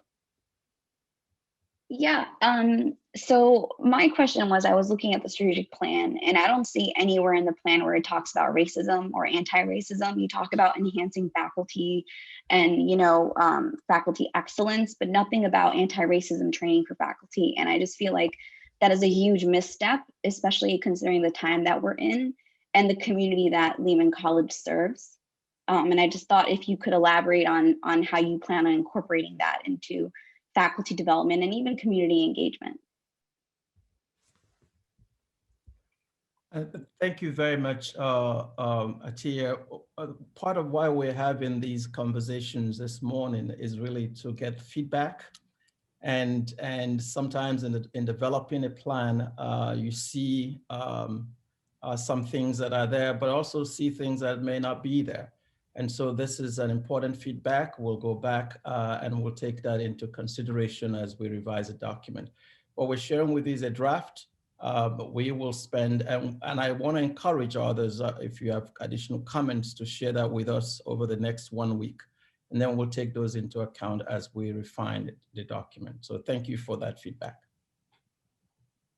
[SPEAKER 9] Yeah, so my question was, I was looking at the strategic plan and I don't see anywhere in the plan where it talks about racism or anti-racism. You talk about enhancing faculty and, faculty excellence, but nothing about anti-racism training for faculty. And I just feel like that is a huge misstep, especially considering the time that we're in and the community that Lehman College serves. And I just thought if you could elaborate on how you plan on incorporating that into faculty development and even community engagement.
[SPEAKER 4] Thank you very much, Atiya. Part of why we're having these conversations this morning is really to get feedback, and sometimes in developing a plan, you see some things that are there, but also see things that may not be there. And so this is an important feedback. We'll go back and we'll take that into consideration as we revise the document. What we're sharing with you is a draft, but we will spend, and I want to encourage others, if you have additional comments, to share that with us over the next 1 week. And then we'll take those into account as we refine the document. So thank you for that feedback.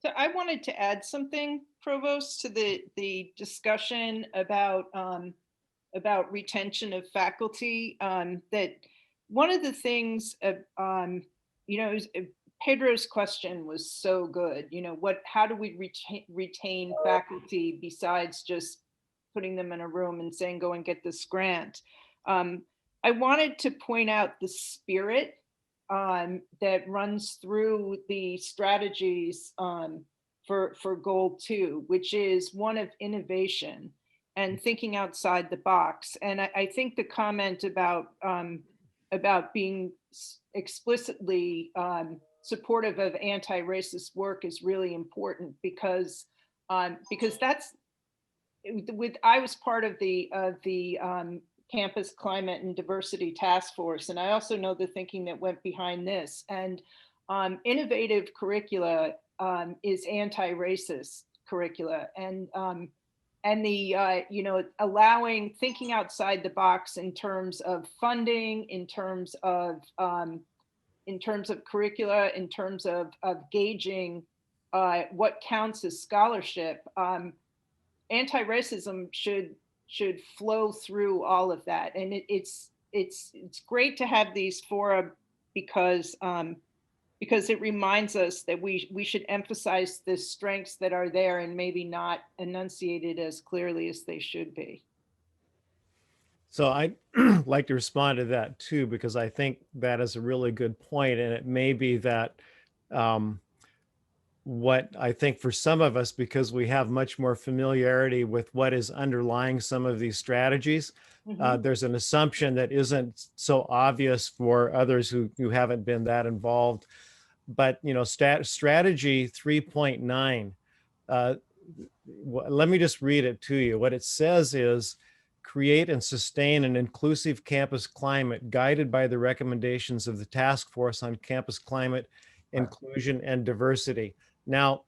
[SPEAKER 5] So I wanted to add something, Provost, to the discussion about retention of faculty, that one of the things, Pedro's question was so good. How do we retain faculty besides just putting them in a room and saying, go and get this grant? I wanted to point out the spirit that runs through the strategies for goal 2, which is one of innovation and thinking outside the box. And I think the comment about being explicitly supportive of anti-racist work is really important, because that's I was part of the Campus Climate and Diversity Task Force, and I also know the thinking that went behind this. And innovative curricula is anti-racist curricula, and the allowing thinking outside the box in terms of funding, in terms of curricula, in terms of gauging what counts as scholarship. Anti-racism should should flow through all of that. And it's great to have these fora because it reminds us that we should emphasize the strengths that are there and maybe not enunciated as clearly as they should be.
[SPEAKER 2] So I'd like to respond to that too, because I think that is a really good point. And it may be that what I think for some of us, because we have much more familiarity with what is underlying some of these strategies, there's an assumption that isn't so obvious for others who haven't been that involved. But, you know, strategy 3.9, let me just read it to you. What it says is, create and sustain an inclusive campus climate guided by the recommendations of the Task Force on Campus Climate, Inclusion, and Diversity. Now,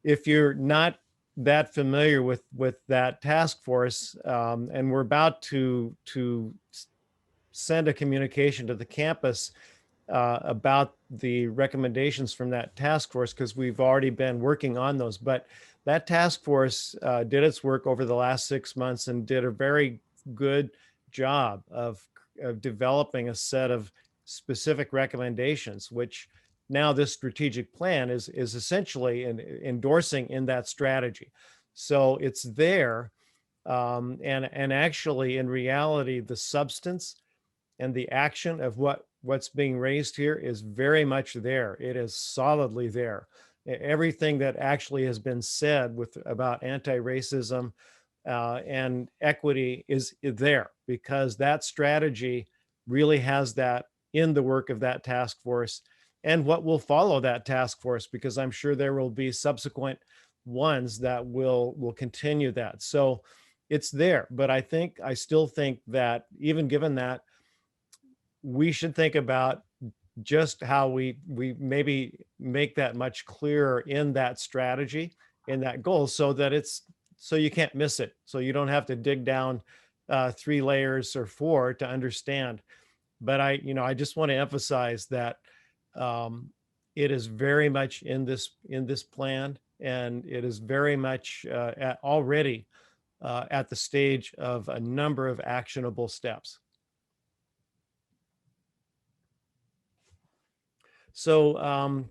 [SPEAKER 2] if you're not that familiar with that task force, and we're about to send a communication to the campus about the recommendations from that task force, because we've already been working on those. But that task force did its work over the last 6 months and did a very good job of developing a set of specific recommendations, which now this strategic plan is essentially endorsing in that strategy. So it's there, and actually in reality, the substance and the action of what's being raised here is very much there. It is solidly there. Everything that actually has been said about anti-racism and equity is there, because that strategy really has that in the work of that task force and what will follow that task force, because I'm sure there will be subsequent ones that will continue that. So it's there, but I still think that even given that, we should think about just how we maybe make that much clearer in that strategy, in that goal, so that so you can't miss it. So you don't have to dig down 3 layers or 4 to understand. But I just want to emphasize that it is very much in this plan, and it is very much already at the stage of a number of actionable steps. So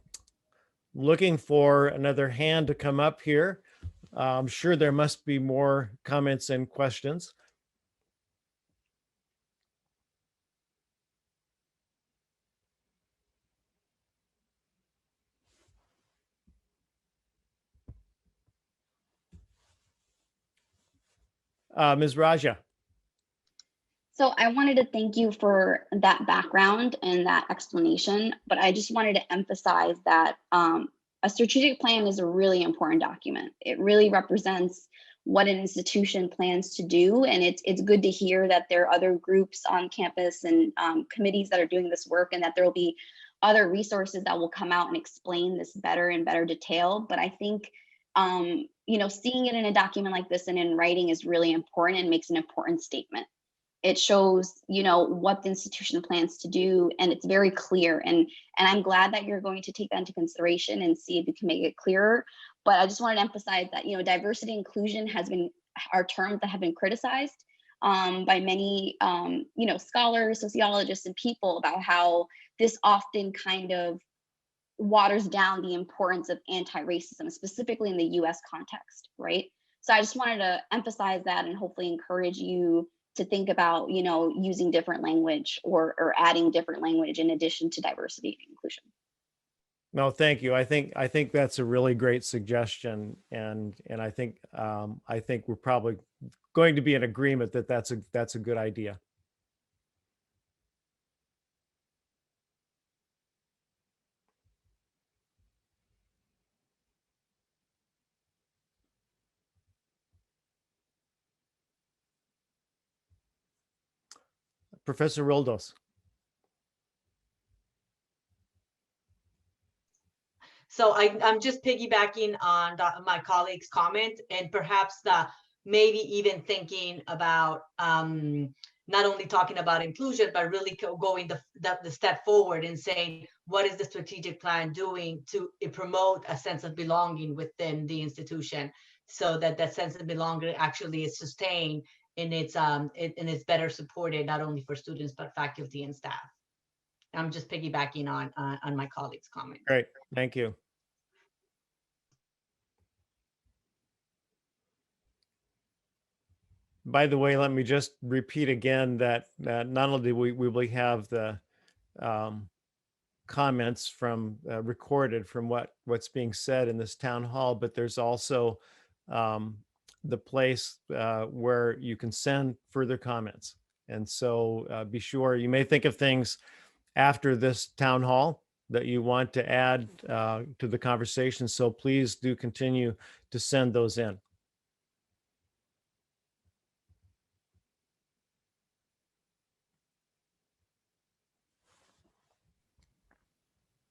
[SPEAKER 2] looking for another hand to come up here. I'm sure there must be more comments and questions. Ms. Raja.
[SPEAKER 9] So I wanted to thank you for that background and that explanation, but I just wanted to emphasize that a strategic plan is a really important document. It really represents what an institution plans to do, and it's good to hear that there are other groups on campus and committees that are doing this work, and that there will be other resources that will come out and explain this better in better detail. But I think seeing it in a document like this and in writing is really important and makes an important statement. It shows what the institution plans to do, and it's very clear, and I'm glad that you're going to take that into consideration and see if you can make it clearer. But I just wanted to emphasize that diversity and inclusion are terms that have been criticized by many scholars, sociologists, and people about how this often kind of waters down the importance of anti-racism, specifically in the US context, right? So I just wanted to emphasize that and hopefully encourage you to think about, using different language or adding different language in addition to diversity and inclusion.
[SPEAKER 2] No, thank you. I think that's a really great suggestion, and I think we're probably going to be in agreement that that's a good idea. Professor Roldos.
[SPEAKER 8] So I'm just piggybacking on my colleague's comment, and perhaps maybe even thinking about not only talking about inclusion, but really going the step forward and saying, what is the strategic plan doing to promote a sense of belonging within the institution, so that that sense of belonging actually is sustained and it's better supported not only for students but faculty and staff. I'm just piggybacking on my colleague's comment.
[SPEAKER 2] Great, thank you. By the way, let me just repeat again that not only do we have the comments from recorded from what's being said in this town hall, but there's also the place where you can send further comments. And so be sure, you may think of things after this town hall that you want to add to the conversation. So please do continue to send those in.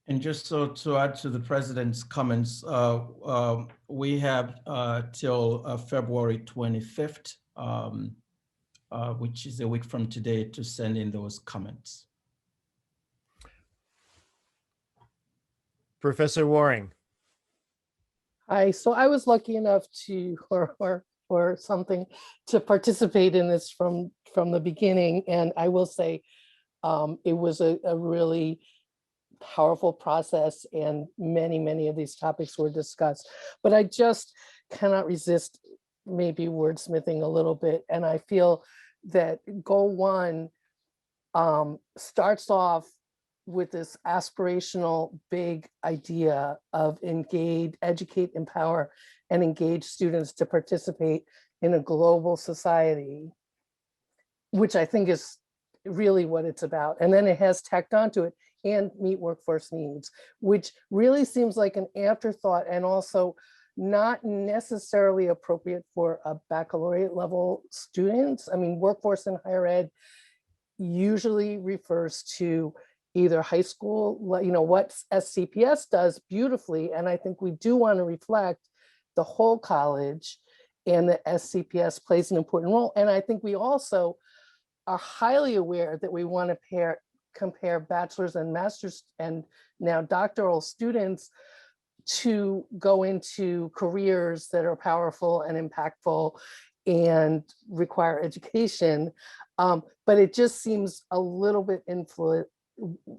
[SPEAKER 4] And just so to add to the president's comments, we have till February 25th, which is a week from today, to send in those comments.
[SPEAKER 2] Professor Waring.
[SPEAKER 10] Hi, so I was lucky enough to, or something, to participate in this from the beginning. And I will say it was a really powerful process, and many of these topics were discussed. But I just cannot resist maybe wordsmithing a little bit. And I feel that goal 1 starts off with this aspirational big idea of engage, educate, empower, and engage students to participate in a global society, which I think is really what it's about. And then it has tacked onto it, and meet workforce needs, which really seems like an afterthought and also not necessarily appropriate for a baccalaureate level students. I mean, workforce in higher ed usually refers to either high school, what SCPS does beautifully. And I think we do want to reflect the whole college, and the SCPS plays an important role. And I think we also are highly aware that we want to compare bachelor's and master's and now doctoral students to go into careers that are powerful and impactful and require education. But it just seems a little bit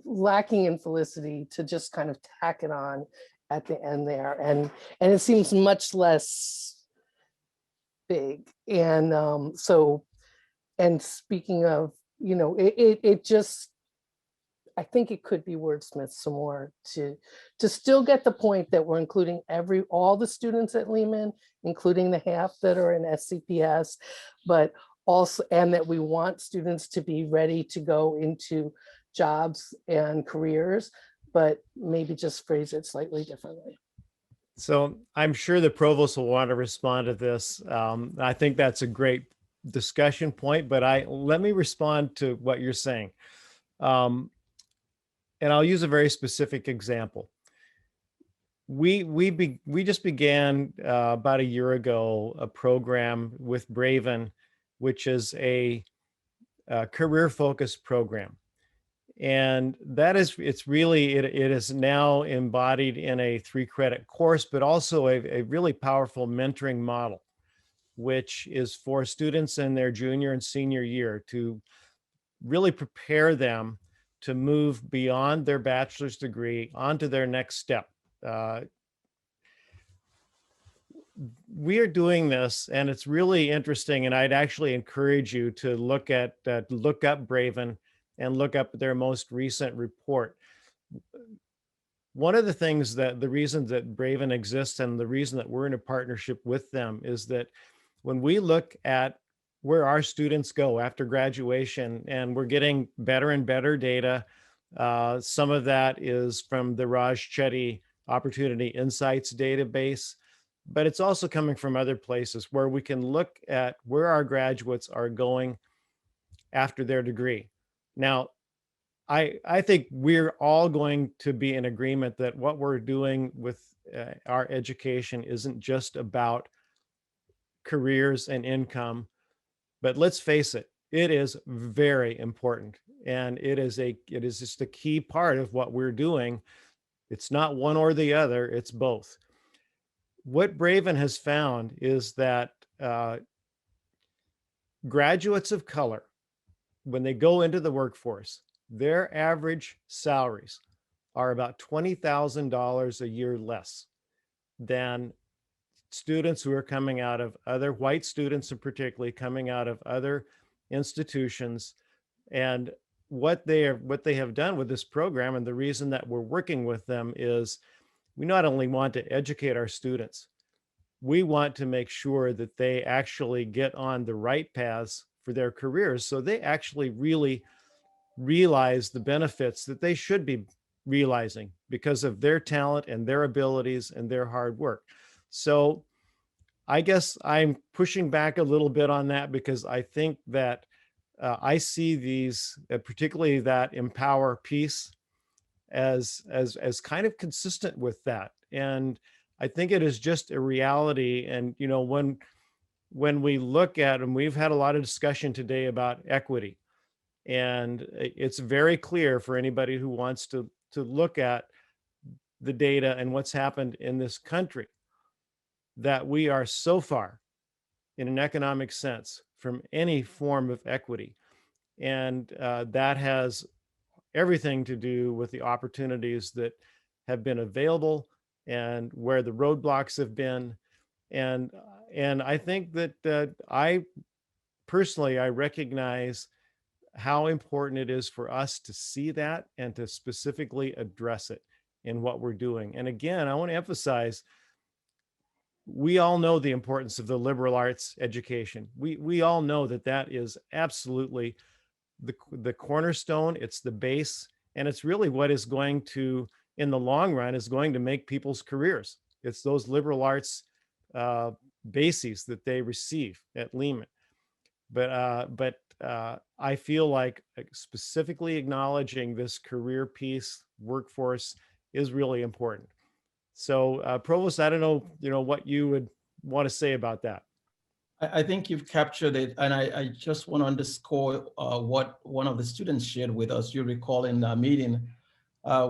[SPEAKER 10] lacking in felicity to just kind of tack it on at the end there. And it seems much less big. And and speaking of, it just, I think it could be wordsmithed some more to still get the point that we're including all the students at Lehman, including the half that are in SCPS, but also, and that we want students to be ready to go into jobs and careers, but maybe just phrase it slightly differently.
[SPEAKER 2] So I'm sure the provost will want to respond to this. I think that's a great discussion point, but let me respond to what you're saying. And I'll use a very specific example. We just began about a year ago a program with Braven, which is a career-focused program, and it is now embodied in a 3-credit course, but also a really powerful mentoring model, which is for students in their junior and senior year to really prepare them to move beyond their bachelor's degree onto their next step. We are doing this, and it's really interesting. And I'd actually encourage you to look up Braven and look up their most recent report. One of the things the reason that Braven exists and the reason that we're in a partnership with them is that when we look at where our students go after graduation, and we're getting better and better data. Some of that is from the Raj Chetty Opportunity Insights database, but it's also coming from other places where we can look at where our graduates are going after their degree. Now, I think we're all going to be in agreement that what we're doing with our education isn't just about careers and income. But let's face it, it is very important. And it is just a key part of what we're doing. It's not one or the other, it's both. What Braven has found is that graduates of color, when they go into the workforce, their average salaries are about $20,000 a year less than students who are coming out of other white students, and particularly coming out of other institutions. And what they have done with this program, and the reason that we're working with them, is we not only want to educate our students, we want to make sure that they actually get on the right paths for their careers, so they actually really realize the benefits that they should be realizing because of their talent and their abilities and their hard work. So I guess I'm pushing back a little bit on that, because I think that I see these, particularly that empower piece, as kind of consistent with that. And I think it is just a reality. And when we look at, and we've had a lot of discussion today about equity, and it's very clear for anybody who wants to look at the data and what's happened in this country, that we are so far in an economic sense from any form of equity. And that has everything to do with the opportunities that have been available and where the roadblocks have been. And I think that I personally, I recognize how important it is for us to see that and to specifically address it in what we're doing. And again, I want to emphasize, we all know the importance of the liberal arts education. We all know that that is absolutely the cornerstone, it's the base, and it's really what is going to, in the long run, is going to make people's careers. It's those liberal arts bases that they receive at Lehman. But I feel like specifically acknowledging this career piece, workforce, is really important. So Provost, I don't know, what you would want to say about that.
[SPEAKER 4] I think you've captured it, and I just want to underscore what one of the students shared with us. You recall in the meeting,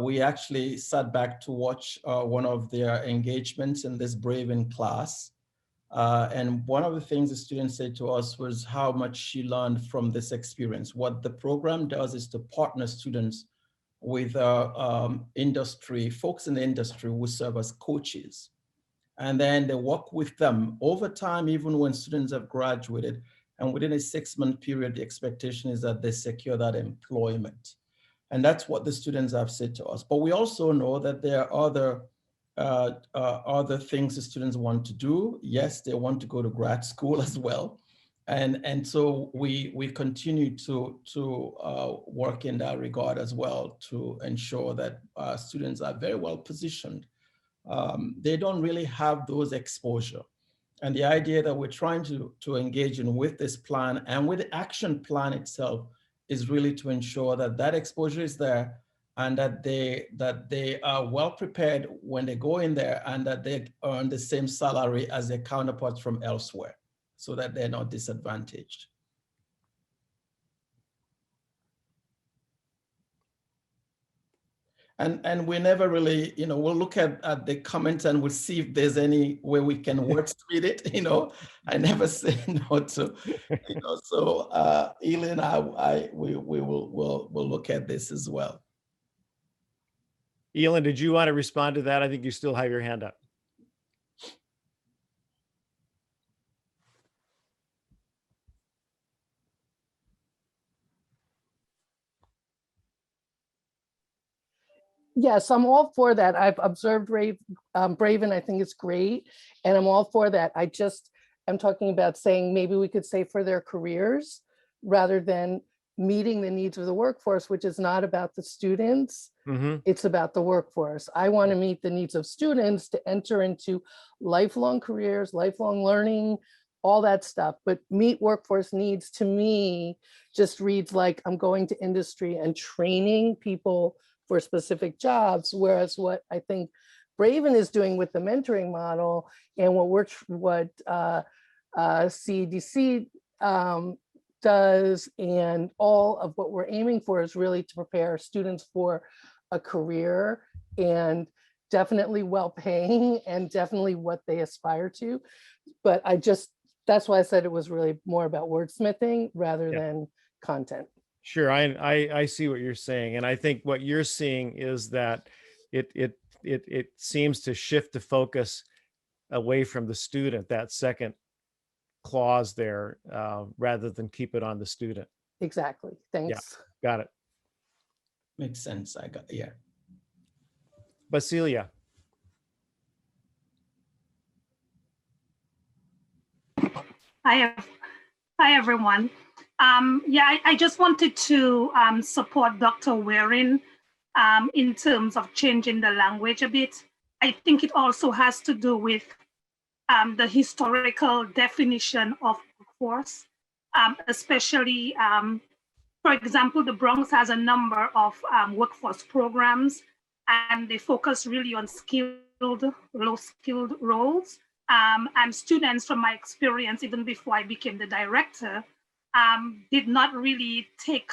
[SPEAKER 4] we actually sat back to watch one of their engagements in this Braving class. And one of the things the student said to us was how much she learned from this experience. What the program does is to partner students with industry, folks in the industry who serve as coaches. And then they work with them over time, even when students have graduated. And within a 6-month period, the expectation is that they secure that employment. And that's what the students have said to us. But we also know that there are other things the students want to do. Yes, they want to go to grad school as well. And so we continue to work in that regard as well, to ensure that students are very well positioned. They don't really have those exposure. And the idea that we're trying to engage in with this plan and with the action plan itself is really to ensure that that exposure is there, and that they are well prepared when they go in there, and that they earn the same salary as their counterparts from elsewhere, so that they're not disadvantaged. And we never really, we'll look at the comments and we'll see if there's any way we can wordsmith it. I never say no to, so Eileen, we'll look at this as well.
[SPEAKER 2] Elin, did you want to respond to that? I think you still have your hand up.
[SPEAKER 10] Yes, I'm all for that. I've observed Braven. I think it's great. And I'm all for that. I'm talking about saying maybe we could say for their careers rather than meeting the needs of the workforce, which is not about the students. Mm-hmm. It's about the workforce. I want to meet the needs of students to enter into lifelong careers, lifelong learning, all that stuff. But meet workforce needs, to me, just reads like I'm going to industry and training people for specific jobs, whereas what I think Braven is doing with the mentoring model and what CEDC does, and all of what we're aiming for, is really to prepare students for a career, and definitely well paying, and definitely what they aspire to. But I just that's why I said it was really more about wordsmithing rather
[SPEAKER 2] Yeah.
[SPEAKER 10] than content.
[SPEAKER 2] Sure, I see what you're saying, and I think what you're seeing is that it seems to shift the focus away from the student, that second clause there, rather than keep it on the student.
[SPEAKER 10] Exactly. Thanks.
[SPEAKER 2] Got it.
[SPEAKER 4] Makes sense. I got, yeah.
[SPEAKER 2] Basilia.
[SPEAKER 11] Hi, hi everyone. I just wanted to support Dr. Waring in terms of changing the language a bit. I think it also has to do with the historical definition of workforce, especially, for example, the Bronx has a number of workforce programs, and they focus really on skilled, low-skilled roles. And students, from my experience, even before I became the director, did not really take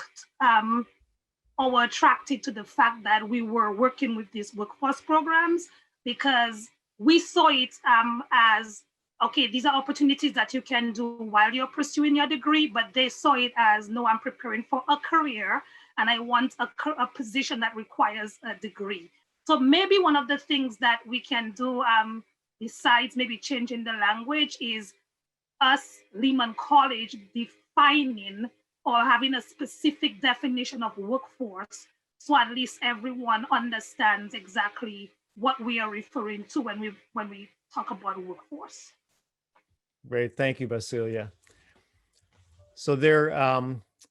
[SPEAKER 11] or were attracted to the fact that we were working with these workforce programs, because we saw it as, okay, these are opportunities that you can do while you're pursuing your degree, but they saw it as, no, I'm preparing for a career and I want a position that requires a degree. So maybe one of the things that we can do besides maybe changing the language is us, Lehman College, defining or having a specific definition of workforce, so at least everyone understands exactly what we are referring to when we talk about workforce.
[SPEAKER 2] Great, thank you, Basilia. So they're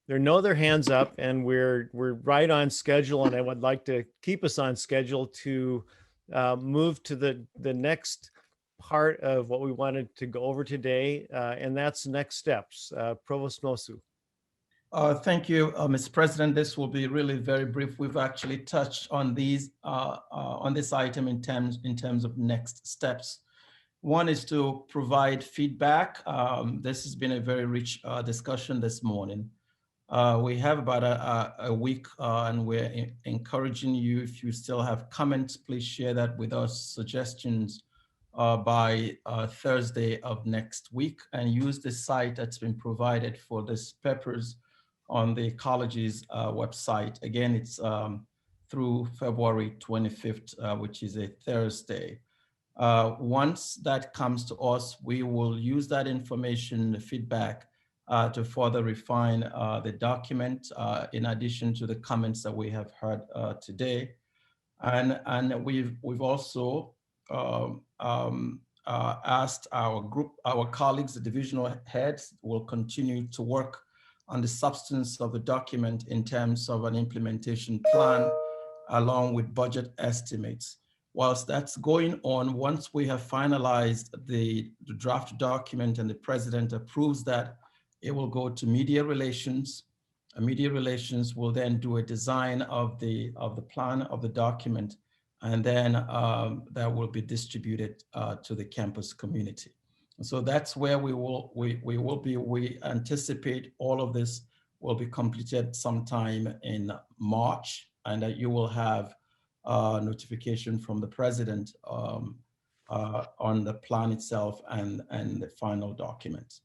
[SPEAKER 2] know their hands up, and we're right on schedule, and I would like to keep us on schedule to move to the next part of what we wanted to go over today, and that's next steps. Provost Mosu.
[SPEAKER 4] Thank you, Mr. President. This will be really very brief. We've actually touched on these on this item in terms of next steps. One is to provide feedback. This has been a very rich discussion this morning. We have about a week, and we're encouraging you, if you still have comments, please share that with us, suggestions by Thursday of next week, and use the site that's been provided for this purpose on the college's website. Again, it's through February 25th, which is a Thursday. Once that comes to us, we will use that information, the feedback, to further refine the document, in addition to the comments that we have heard today. And we've also asked our colleagues, the divisional heads, will continue to work on the substance of the document in terms of an implementation plan, along with budget estimates. Whilst that's going on, once we have finalized the draft document and the president approves that, it will go to media relations. Media relations will then do a design of the plan of the document, and then that will be distributed to the campus community. So that's where we will be. We anticipate all of this will be completed sometime in March, and that you will have notification from the president on the plan itself and the final document.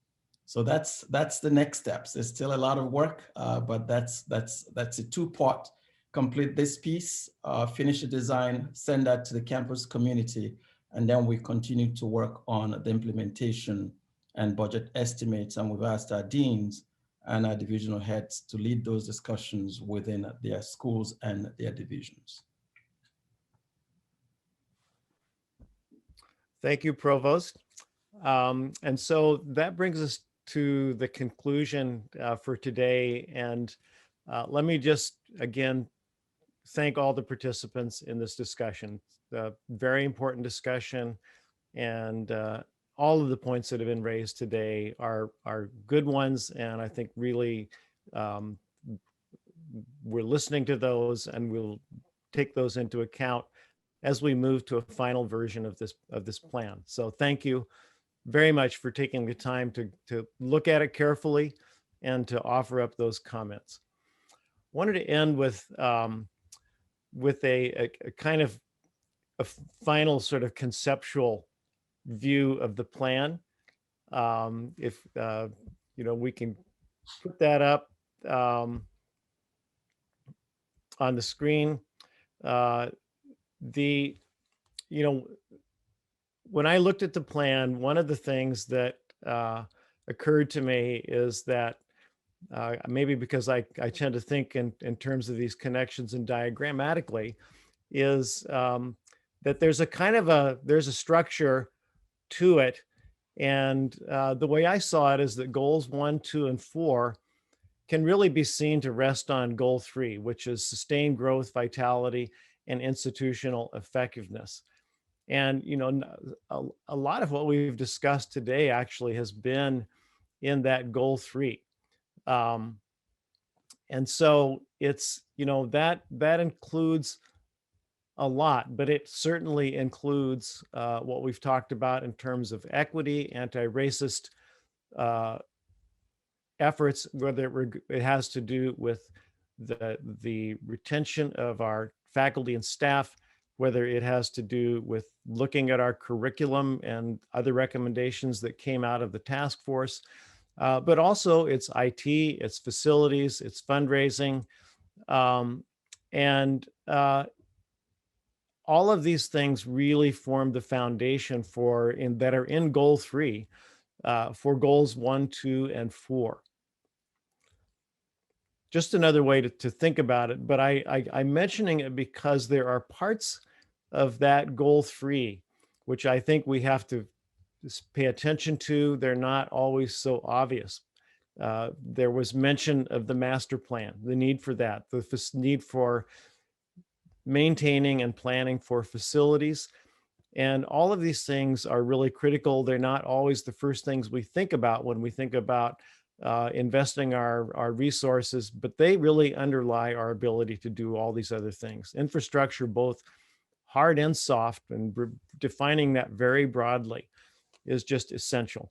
[SPEAKER 4] So that's the next steps. There's still a lot of work, but that's a two-part. Complete this piece, finish the design, send that to the campus community, and then we continue to work on the implementation and budget estimates. And we've asked our deans and our divisional heads to lead those discussions within their schools and their divisions.
[SPEAKER 2] Thank you, Provost. And so that brings us to the conclusion for today. And let me just, again, thank all the participants in this discussion. Very important discussion, and all of the points that have been raised today are good ones, and I think really we're listening to those, and we'll take those into account as we move to a final version of this plan. So thank you very much for taking the time to look at it carefully and to offer up those comments. Wanted to end with a kind of a final sort of conceptual view of the plan. If we can put that up on the screen. The when I looked at the plan, one of the things that occurred to me is that maybe because I tend to think in terms of these connections and diagrammatically, is that there's a structure to it. And the way I saw it is that goals 1, 2, and 4 can really be seen to rest on goal 3, which is sustained growth, vitality, and institutional effectiveness. And a lot of what we've discussed today actually has been in that goal 3. And so it's that includes a lot, but it certainly includes what we've talked about in terms of equity, anti-racist efforts, whether it has to do with the retention of our faculty and staff, whether it has to do with looking at our curriculum and other recommendations that came out of the task force, but also it's IT, it's facilities, it's fundraising, and all of these things really form the foundation that are in goal 3 for goals 1, 2, and 4. Just another way to think about it, but I'm mentioning it because there are parts of that goal 3 which I think we have to just pay attention to. They're not always so obvious. There was mention of the master plan, the need for that, the need for maintaining and planning for facilities. And all of these things are really critical. They're not always the first things we think about when we think about investing our resources, but they really underlie our ability to do all these other things. Infrastructure, both hard and soft, and defining that very broadly is just essential.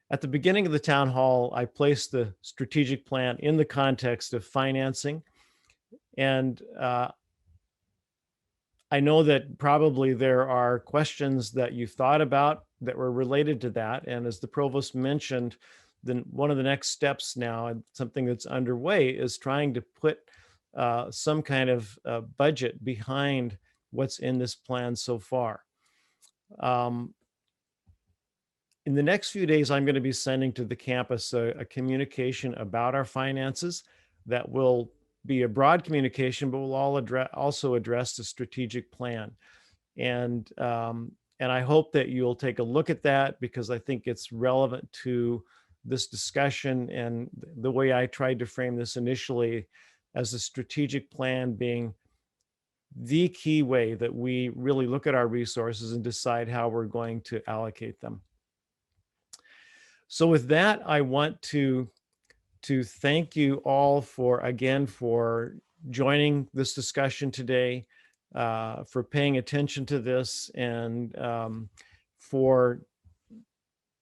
[SPEAKER 2] At the beginning of the town hall, I placed the strategic plan in the context of financing. And I know that probably there are questions that you've thought about that were related to that. And as the provost mentioned, then one of the next steps now, and something that's underway, is trying to put some kind of budget behind what's in this plan so far. In the next few days, I'm going to be sending to the campus a communication about our finances that will be a broad communication, but will also address the strategic plan. And I hope that you'll take a look at that, because I think it's relevant to this discussion and the way I tried to frame this initially, as a strategic plan being the key way that we really look at our resources and decide how we're going to allocate them. So with that, I want to thank you all for joining this discussion today, for paying attention to this, and for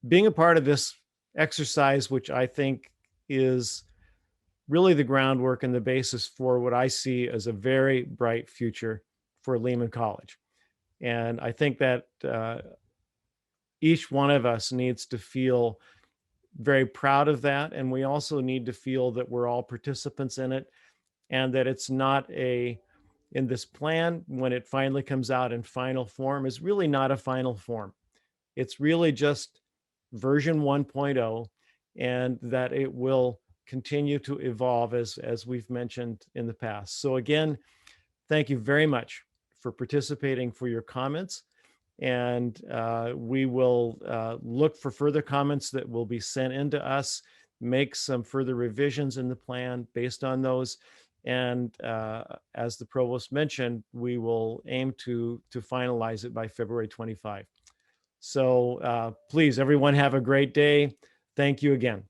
[SPEAKER 2] being a part of this exercise, which I think is really the groundwork and the basis for what I see as a very bright future for Lehman College. And I think that each one of us needs to feel very proud of that. And we also need to feel that we're all participants in it, and that it's not in this plan, when it finally comes out in final form, is really not a final form. It's really just version 1.0, and that it will continue to evolve as we've mentioned in the past. So again, thank you very much for participating, for your comments. And we will look for further comments that will be sent in to us, make some further revisions in the plan based on those. And as the provost mentioned, we will aim to finalize it by February 25. So please, everyone, have a great day. Thank you again.